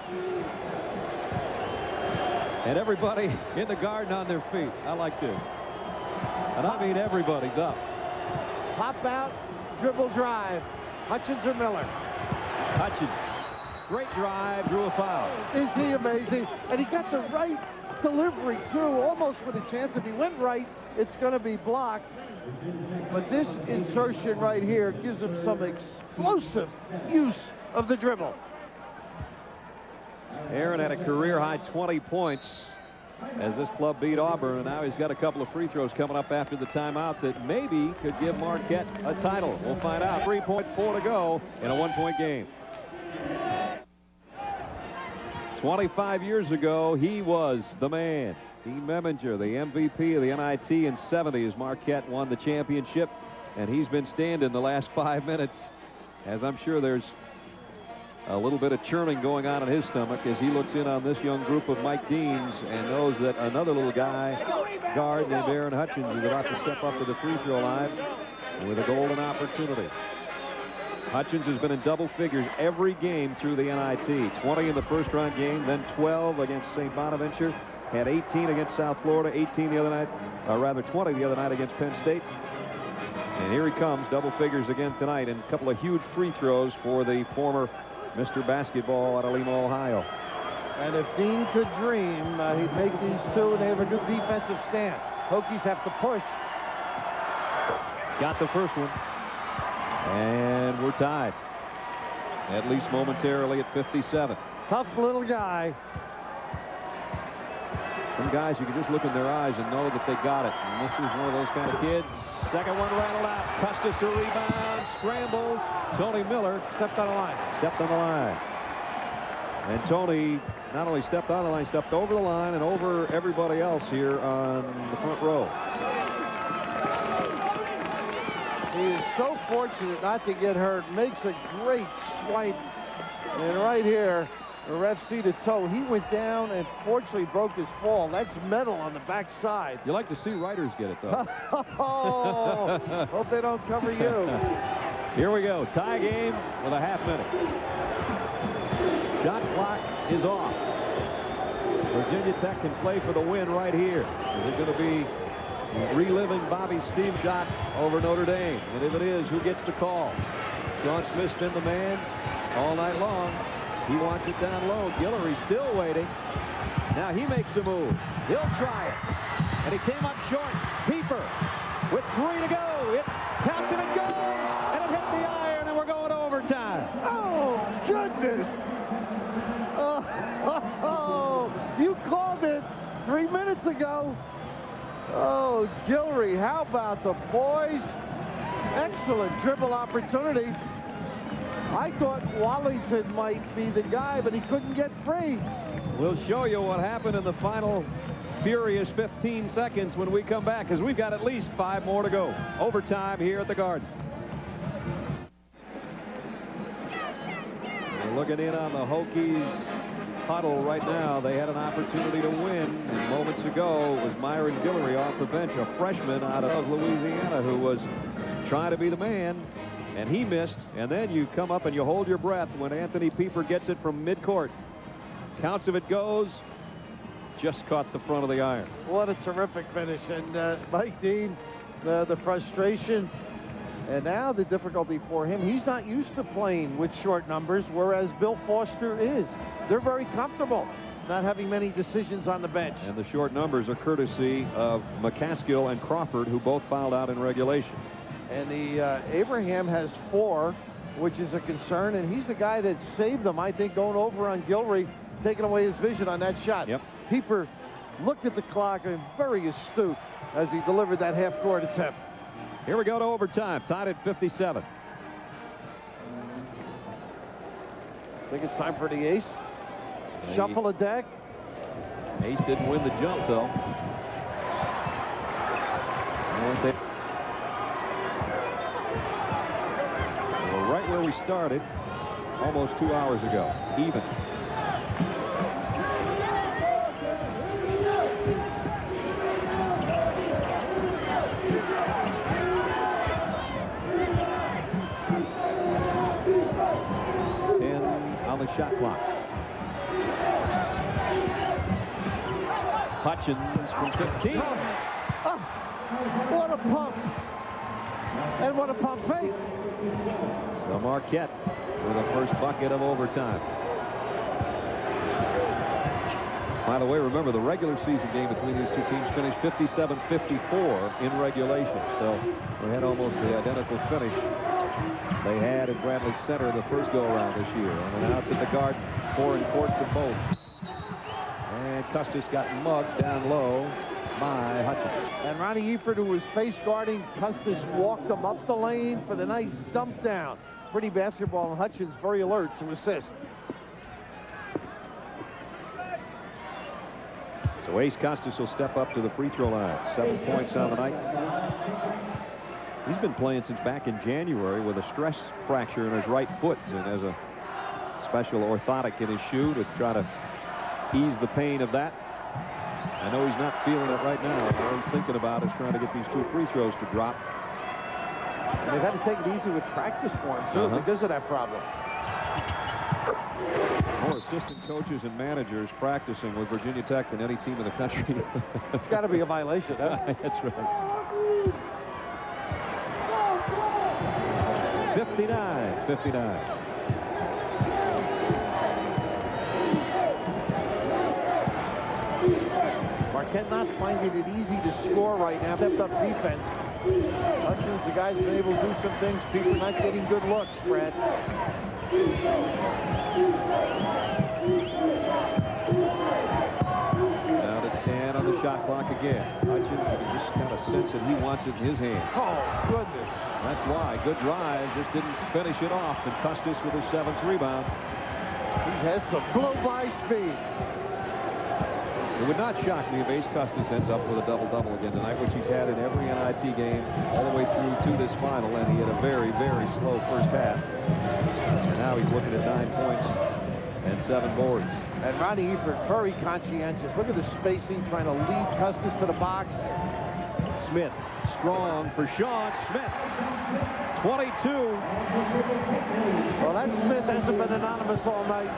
And everybody in the garden on their feet. I like this. And I mean everybody's up. Pop out, dribble drive. Hutchins or Miller? Hutchins. Great drive, drew a foul. Is he amazing? And he got the right delivery, too, almost with a chance. If he went right, it's going to be blocked. But this insertion right here gives him some explosive use of the dribble. Aaron had a career-high 20 points as this club beat Auburn, and now he's got a couple of free throws coming up after the timeout that maybe could give Marquette a title. We'll find out. 3.4 to go in a 1-point game. 25 years ago, he was the man. Dean Meminger, the MVP of the NIT in '70 as Marquette won the championship, and he's been standing the last 5 minutes, as I'm sure there's a little bit of churning going on in his stomach as he looks in on this young group of Mike Dean's and knows that another little guy, guard named Aaron Hutchins, is about to step up to the free throw line with a golden opportunity. Hutchins has been in double figures every game through the NIT. 20 in the first round game, then 12 against St. Bonaventure. Had 18 against South Florida, 18 the other night, or rather 20 the other night against Penn State. And here he comes, double figures again tonight, and a couple of huge free throws for the former Mr. Basketball out of Lima, Ohio. And if Dean could dream, he'd make these two, and they have a good defensive stand. Hokies have to push. Got the first one. And we're tied, at least momentarily, at 57. Tough little guy. Some guys, you can just look in their eyes and know that they got it. And this is one of those kind of kids. Second one rattled out. Custis a rebound. Scramble. Tony Miller stepped on the line. Stepped on the line. And Tony not only stepped on the line, stepped over the line and over everybody else here on the front row. He is so fortunate not to get hurt. Makes a great swipe. And right here, the ref see the toe. He went down and fortunately broke his fall. That's metal on the backside. You like to see writers get it, though. Oh, hope they don't cover you. Here we go. Tie game with a half minute. Shot clock is off. Virginia Tech can play for the win right here. Is it going to be reliving Bobby Steve's shot over Notre Dame? And if it is, who gets the call? Sean Smith's been the man all night long. He wants it down low. Guillory still waiting. Now he makes a move. He'll try it. And he came up short. Pieper with 3 to go. It counts and it goes. And it hit the iron, and we're going to overtime. Oh, goodness. Oh, you called it 3 minutes ago. Oh, Guillory, how about the boys? Excellent dribble opportunity. I thought Wallington might be the guy, but he couldn't get free. We'll show you what happened in the final furious 15 seconds when we come back, because we've got at least 5 more to go. Overtime here at the Garden. We're looking in on the Hokies huddle right now. They had an opportunity to win, and moments ago it was Myron Guillory off the bench, a freshman out of Louisiana who was trying to be the man. And he missed, and then you come up and you hold your breath when Anthony Pieper gets it from midcourt. Counts if it goes, just caught the front of the iron. What a terrific finish. And Mike Dean, the frustration, and now the difficulty for him. He's not used to playing with short numbers, whereas Bill Foster is. They're very comfortable not having many decisions on the bench. And the short numbers are courtesy of McCaskill and Crawford, who both fouled out in regulation. And the Abraham has 4, which is a concern, and he's the guy that saved them, I think, going over on Guillory, taking away his vision on that shot. Yep. Pieper looked at the clock and very astute as he delivered that half-court attempt. Here we go to overtime, tied at 57. I think it's time for the ace. Shuffle a deck. Ace didn't win the jump, though. Right where we started almost 2 hours ago, even. On the shot clock. Hutchins from 15. Oh, what a pump. And what a pump fake. So Marquette with the first bucket of overtime. By the way, remember the regular season game between these two teams finished 57-54 in regulation. So we had almost the identical finish they had at Bradley Center the first go-around this year. And now it's at the Garden, 4 in court to both. And Custis got mugged down low by Hutchins. And Ronnie Eifert, who was face guarding Custis, walked him up the lane for the nice dump down. Pretty basketball, and Hutchins very alert to assist. So Ace Custis will step up to the free throw line. 7 points on the night. He's been playing since back in January with a stress fracture in his right foot, and as a special orthotic in his shoe to try to ease the pain of that. I know he's not feeling it right now. All he's thinking about is trying to get these 2 free throws to drop. And they've had to take it easy with practice for him, too, because of that problem. More assistant coaches and managers practicing with Virginia Tech than any team in the country. It's got to be a violation, huh? That's right. 59. Marquette not finding it easy to score right now. Stepped up defense. Hutchins, the guy's been able to do some things. People not getting good looks, Brad. Down to 10 on the shot clock again. Hutchins, you can just kind of sense that he wants it in his hands. Oh, goodness. That's why. Good drive. Just didn't finish it off. And Custis with his 7th rebound. He has some blow-by speed. It would not shock me if Ace Custis ends up with a double-double again tonight, which he's had in every NIT game all the way through to this final, and he had a very, very slow first half. And now he's looking at 9 points and 7 boards. And Ronnie Eford, very conscientious. Look at the spacing, trying to lead Custis to the box. Smith, strong for Sean Smith. 22. Well, that Smith hasn't been anonymous all night.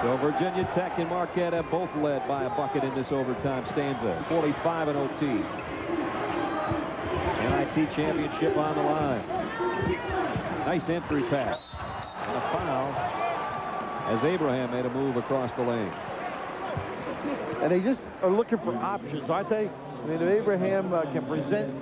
So Virginia Tech and Marquette have both led by a bucket in this overtime stanza. 45 in OT. NIT championship on the line. Nice entry pass. And a foul as Abraham made a move across the lane. And they just are looking for options, aren't they? I mean, if Abraham can present,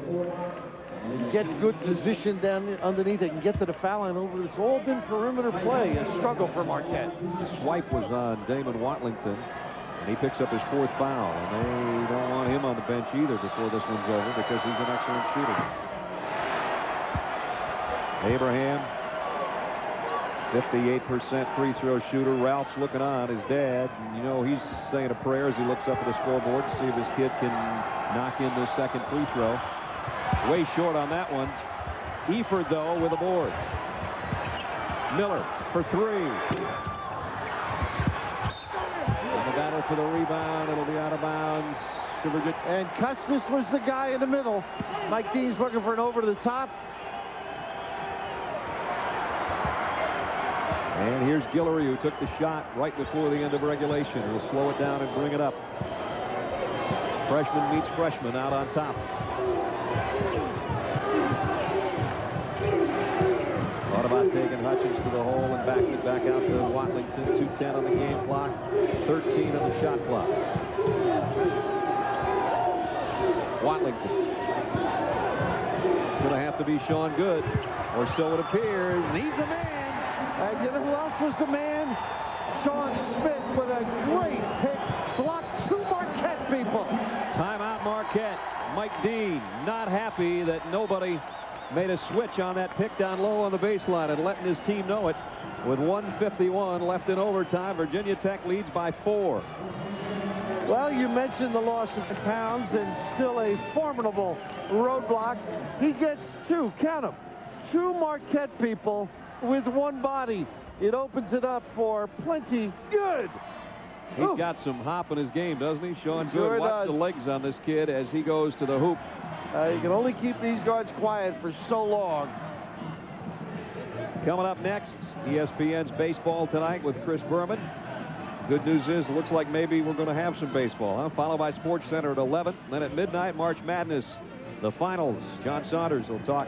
get good position down underneath, they can get to the foul line over. It's all been perimeter play, a struggle for Marquette. The swipe was on Damon Watlington, and he picks up his 4th foul. And they don't want him on the bench either before this one's over because he's an excellent shooter. Abraham, 58% free throw shooter. Ralph's looking on, his dad. And, you know, he's saying a prayer as he looks up at the scoreboard to see if his kid can knock in the 2nd free throw. Way short on that one. Eford, though, with a board. Miller for 3. And the battle for the rebound. It'll be out of bounds to Virginia. And Custis was the guy in the middle. Mike Dean's looking for an over to the top. And here's Guillory, who took the shot right before the end of regulation. He'll slow it down and bring it up. Freshman meets freshman out on top. Thought about taking Hutchins to the hole and backs it back out to Watlington. 2:10 on the game clock, 13 on the shot clock. Watlington. It's going to have to be Sean Good, or so it appears. He's the man. And you know who else was the man? Sean Smith with a great pick. Blocked 2 Marquette people. Timeout Marquette. Mike Dean not happy that nobody made a switch on that pick down low on the baseline and letting his team know it. With 1:51 left in overtime, Virginia Tech leads by 4. Well, you mentioned the loss of pounds and still a formidable roadblock. He gets 2, count them, 2 Marquette people with 1 body. It opens it up for plenty good. He's got some hop in his game, doesn't he? Sean Sure Good, watch does. the legs on this kid as he goes to the hoop. You can only keep these guards quiet for so long. Coming up next, ESPN's baseball tonight with Chris Berman. Good news is, it looks like maybe we're going to have some baseball, huh? Followed by Sports Center at 11. Then at midnight, March Madness, the finals. John Saunders will talk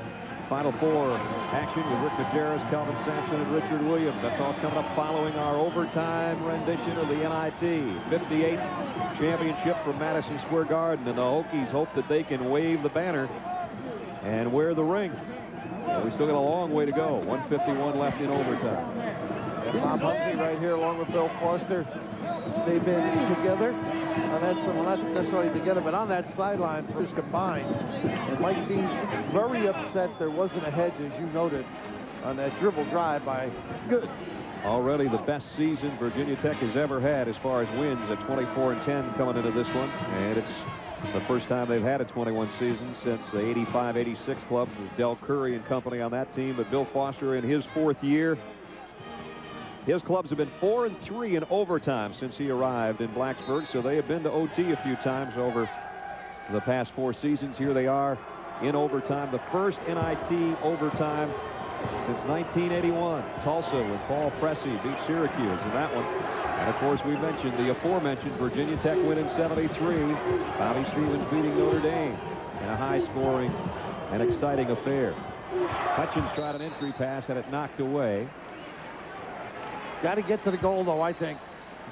Final Four action with Rick Majerus, Calvin Sampson, and Richard Williams. That's all coming up following our overtime rendition of the NIT 58th championship from Madison Square Garden. And the Hokies hope that they can wave the banner and wear the ring. Well, we still got a long way to go. 1:51 left in overtime. And Bob Humphrey right here along with Bill Foster. They've been together on that, well, not necessarily together, but on that sideline for this combined. And Mike Dean very upset there wasn't a hedge, as you noted, on that dribble drive by Good. Already the best season Virginia Tech has ever had as far as wins at 24-10 coming into this one. And it's the first time they've had a 21 season since the 85-86 club with Del Curry and company on that team. But Bill Foster in his 4th year His clubs have been 4-3 in overtime since he arrived in Blacksburg, so they have been to OT a few times over the past 4 seasons. Here they are in overtime, the first NIT overtime since 1981. Tulsa with Paul Pressey beat Syracuse in that one. And of course, we mentioned the aforementioned Virginia Tech win in '73. Bobby Stevens beating Notre Dame in a high-scoring and exciting affair. Hutchins tried an entry pass, had it knocked away. Got to get to the goal, though, I think.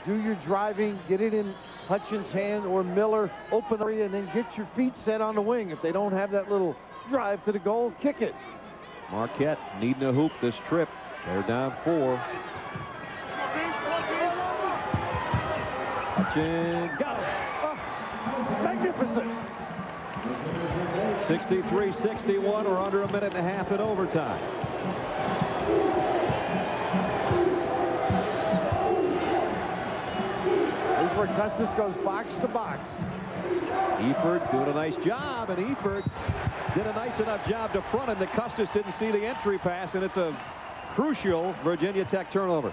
Do your driving, get it in Hutchins' hand or Miller, open area, and then get your feet set on the wing. If they don't have that little drive to the goal, kick it. Marquette needing a hoop this trip. They're down 4. Hutchins got it. Oh, magnificent. 63-61. We're under a minute and a half in overtime. Here's where Custis goes box to box. Eford doing a nice job, and Eford did a nice enough job to front him that Custis didn't see the entry pass, and it's a crucial Virginia Tech turnover.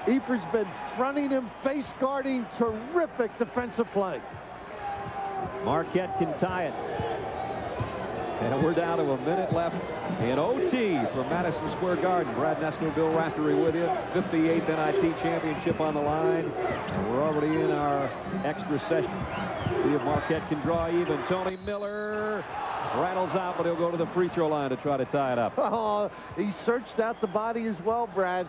Eford's been fronting him, face guarding, terrific defensive play. Marquette can tie it. And we're down to a minute left in OT from Madison Square Garden. Brad Nessler, Bill Raftery with you. 58th NIT championship on the line. And we're already in our extra session. See if Marquette can draw even. Tony Miller rattles out, but he'll go to the free throw line to try to tie it up. Oh, he searched out the body as well, Brad.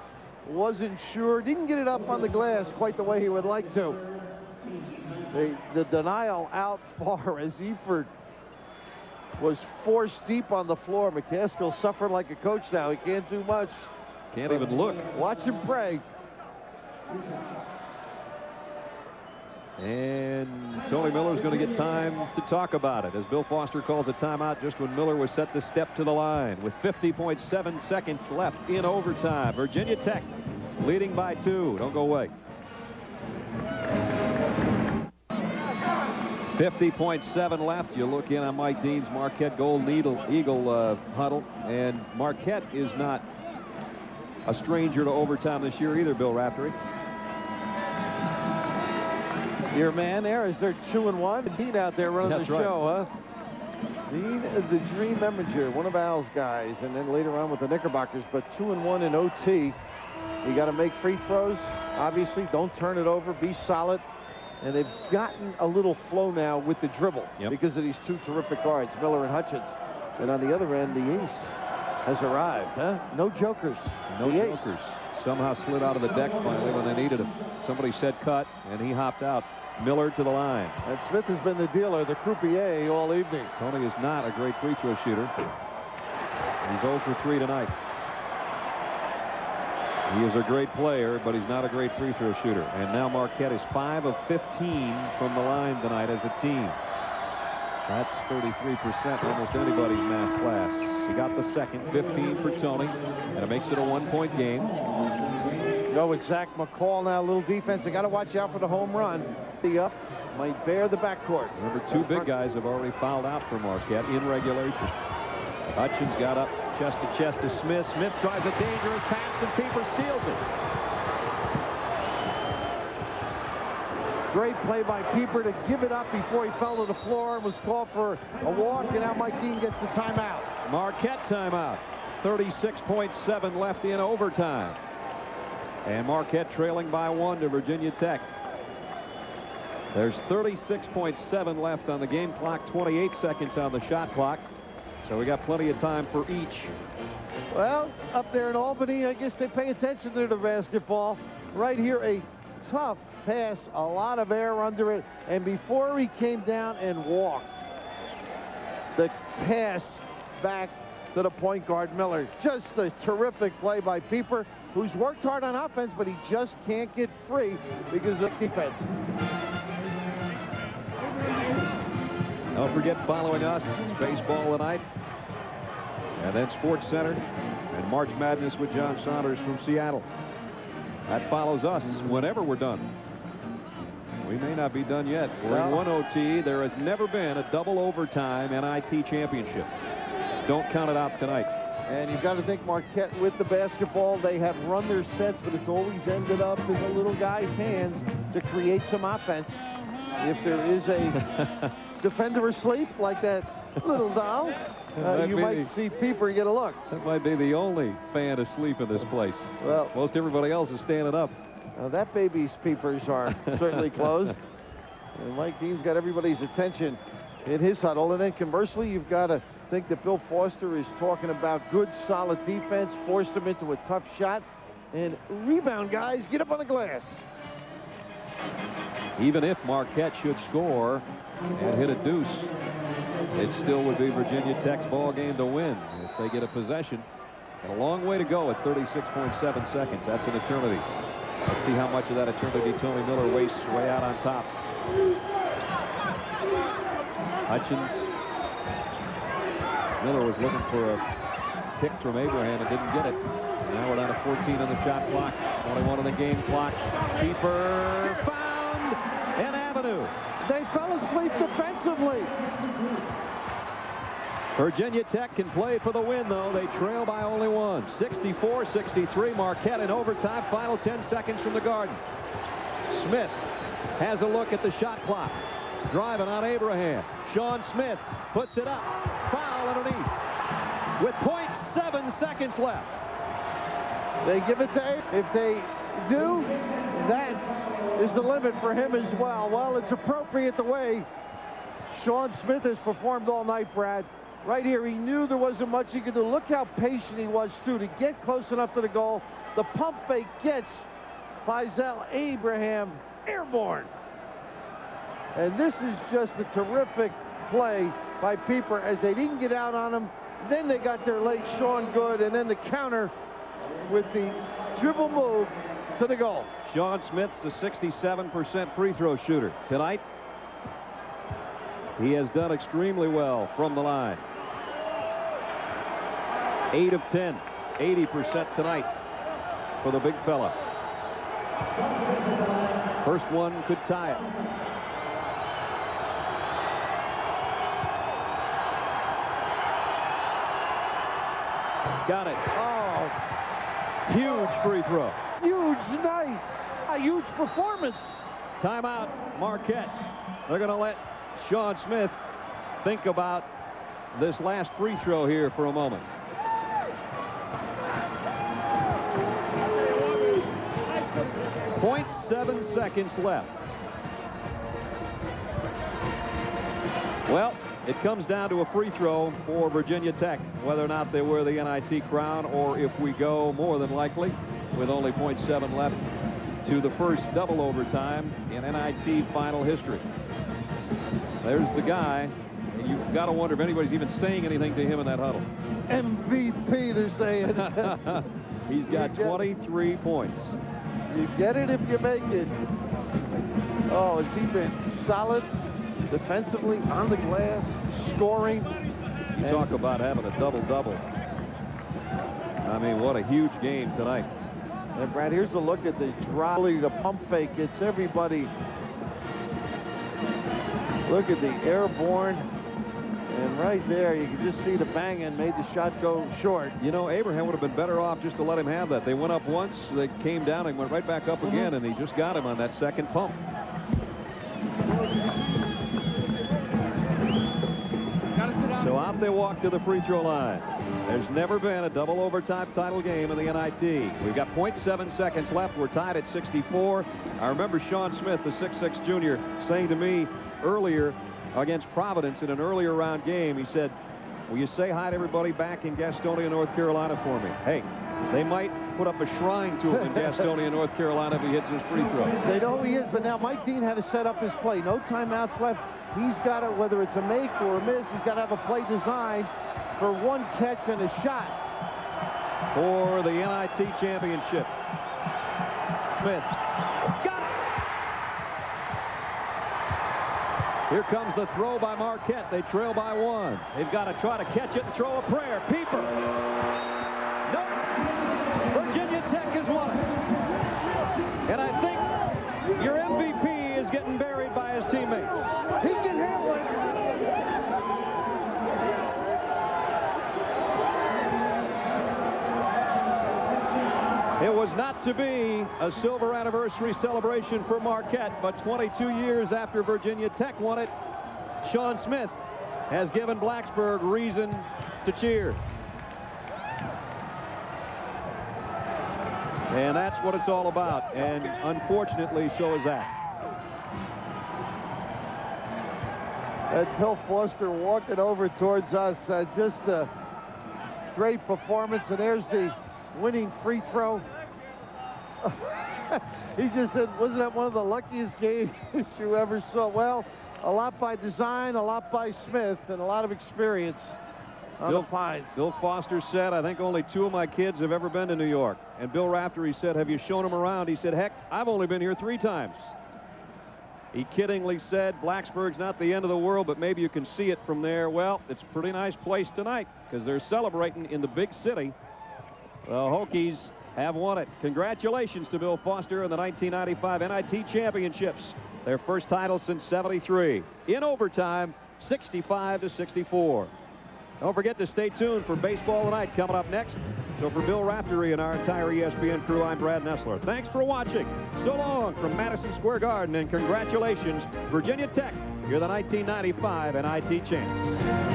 Wasn't sure. Didn't get it up on the glass quite the way he would like to. The denial out far as Eford was forced deep on the floor. McCaskill suffering like a coach now. He can't do much. Can't even look. Watch him pray. And Tony Miller's going to get time to talk about it as Bill Foster calls a timeout just when Miller was set to step to the line with 50.7 seconds left in overtime. Virginia Tech leading by 2. Don't go away. 50.7 left. You look in on Mike Dean's Marquette Golden Eagle huddle, and Marquette is not a stranger to overtime this year either, Bill Raftery. Your man there is their 2-1. Dean out there running the show, huh? Dean, the Dream Eminger, one of Al's guys, and then later on with the Knickerbockers, but 2-1 in OT. You got to make free throws, obviously. Don't turn it over. Be solid. And they've gotten a little flow now with the dribble because of these 2 terrific guards, Miller and Hutchins. And on the other end, the ace has arrived, huh? No jokers. No jokers. Somehow slid out of the deck finally when they needed him. Somebody said cut, and he hopped out. Miller to the line. And Smith has been the dealer, the croupier, all evening. Tony is not a great free throw shooter. He's 0 for 3 tonight. He is a great player, but he's not a great free throw shooter. And now Marquette is 5 of 15 from the line tonight as a team. That's 33%, almost anybody's math class. He got the second, 15 for Tony, and it makes it a 1-point game. Go with Zach McCall now, a little defense. They got to watch out for the home run. The up might bear the backcourt. Remember, 2 big guys have already fouled out for Marquette in regulation. Hutchins got up chest to Smith. Smith tries a dangerous pass, and Pieper steals it. Great play by Pieper to give it up before he fell to the floor and was called for a walk, and now Mike Dean gets the timeout. Marquette timeout. 36.7 left in overtime. And Marquette trailing by 1 to Virginia Tech. There's 36.7 left on the game clock, 28 seconds on the shot clock. So we got plenty of time for each. Well, up there in Albany, I guess they pay attention to the basketball. Right here, a tough pass, a lot of air under it. And before he came down and walked, the pass back to the point guard, Miller. Just a terrific play by Pieper, who's worked hard on offense, but he just can't get free because of defense. Don't forget, following us, it's baseball tonight, and then Sports Center and March Madness with John Saunders from Seattle. That follows us whenever we're done. We may not be done yet. We're in 1 OT. There has never been a double overtime NIT championship. Don't count it out tonight. And you've got to think Marquette with the basketball, they have run their sets, but it's always ended up in the little guy's hands to create some offense. If there is a defender asleep like that little doll, you might see Pieper get a look. That might be the only fan asleep in this place. Well, most everybody else is standing up. That baby's peepers are certainly closed. And Mike Dean's got everybody's attention in his huddle. And then conversely, you've got to think that Bill Foster is talking about good, solid defense, forced him into a tough shot. And rebound, guys, get up on the glass. Even if Marquette should score and hit a deuce, it still would be Virginia Tech's ball game to win if they get a possession. And a long way to go at 36.7 seconds. That's an eternity. Let's see how much of that eternity Tony Miller wastes way out on top. Hutchins. Miller was looking for a pick from Abraham and didn't get it. Now we're down to 14 on the shot clock. 21 on the game clock. Pieper found an avenue. They fell asleep defensively. Virginia Tech can play for the win, though. They trail by only one. 64-63. Marquette in overtime. Final 10 seconds from the Garden. Smith has a look at the shot clock. Driving on Abraham. Sean Smith puts it up. Foul underneath. With 0.7 seconds left. They give it to Abe. If they do, that is the limit for him as well. Well, it's appropriate the way Sean Smith has performed all night, Brad. Right here, he knew there wasn't much he could do. Look how patient he was, too, to get close enough to the goal. The pump fake gets Faisal Abraham airborne. And this is just a terrific play by Pieper as they didn't get out on him. Then they got their late Sean Good, and then the counter with the dribble move to the goal. Sean Smith's a 67% free throw shooter tonight. He has done extremely well from the line. 8 of 10, 80% tonight for the big fella. First one could tie it. Got it. Oh, huge free throw. Huge night. A huge performance. Timeout, Marquette. They're going to let Sean Smith think about this last free throw here for a moment. .7 seconds left. Well, it comes down to a free throw for Virginia Tech, whether or not they wear the NIT crown, or if we go more than likely with only .7 left to the first double overtime in NIT final history. There's the guy, and you've got to wonder if anybody's even saying anything to him in that huddle. MVP, they're saying. He's got 23 points. You get it if you make it. Oh, has he been solid defensively, on the glass, scoring? You talk about having a double-double. I mean, what a huge game tonight. And Brad, here's a look at the drive, the pump fake. It's everybody. Look at the airborne. And right there, you can just see the banging made the shot go short. You know, Abraham would have been better off just to let him have that. They went up once, they came down and went right back up again, and he just got him on that second pump. So out they walk to the free throw line. There's never been a double overtime title game in the NIT. We've got .7 seconds left. We're tied at 64. I remember Sean Smith, the 6'6 junior, saying to me earlier against Providence in an earlier round game, he said, will you say hi to everybody back in Gastonia, North Carolina for me? Hey, they might put up a shrine to him in Gastonia, North Carolina if he hits his free throw. They know who he is, but now Mike Dean had to set up his play. No timeouts left. He's got it, whether it's a make or a miss, he's got to have a play designed for one catch and a shot. For the NIT championship. Smith. Got it! Here comes the throw by Marquette. They trail by one. They've got to try to catch it and throw a prayer. Pieper. Nope. Virginia Tech has won it. And I think your MVP is getting buried by his teammates. He can handle it. not to be a silver anniversary celebration for Marquette, but 22 years after Virginia Tech won it, Sean Smith has given Blacksburg reason to cheer. And that's what it's all about, and unfortunately, so is that. And Bill Foster walking over towards us. Just a great performance. And there's the winning free throw. He just said, wasn't that one of the luckiest games you ever saw? Well, a lot by design, a lot by Smith, and a lot of experience on the Pines. Bill Foster said, I think only 2 of my kids have ever been to New York. And Bill Raftery said, have you shown them around? He said, heck, I've only been here 3 times. He kiddingly said, Blacksburg's not the end of the world, but maybe you can see it from there. Well, it's a pretty nice place tonight because they're celebrating in the big city. The Hokies have won it. Congratulations to Bill Foster and the 1995 NIT Championships. Their first title since '73. In overtime, 65-64. Don't forget to stay tuned for Baseball Tonight coming up next. So for Bill Raftery and our entire ESPN crew, I'm Brad Nessler. Thanks for watching. So long from Madison Square Garden, and congratulations, Virginia Tech. You're the 1995 NIT champs.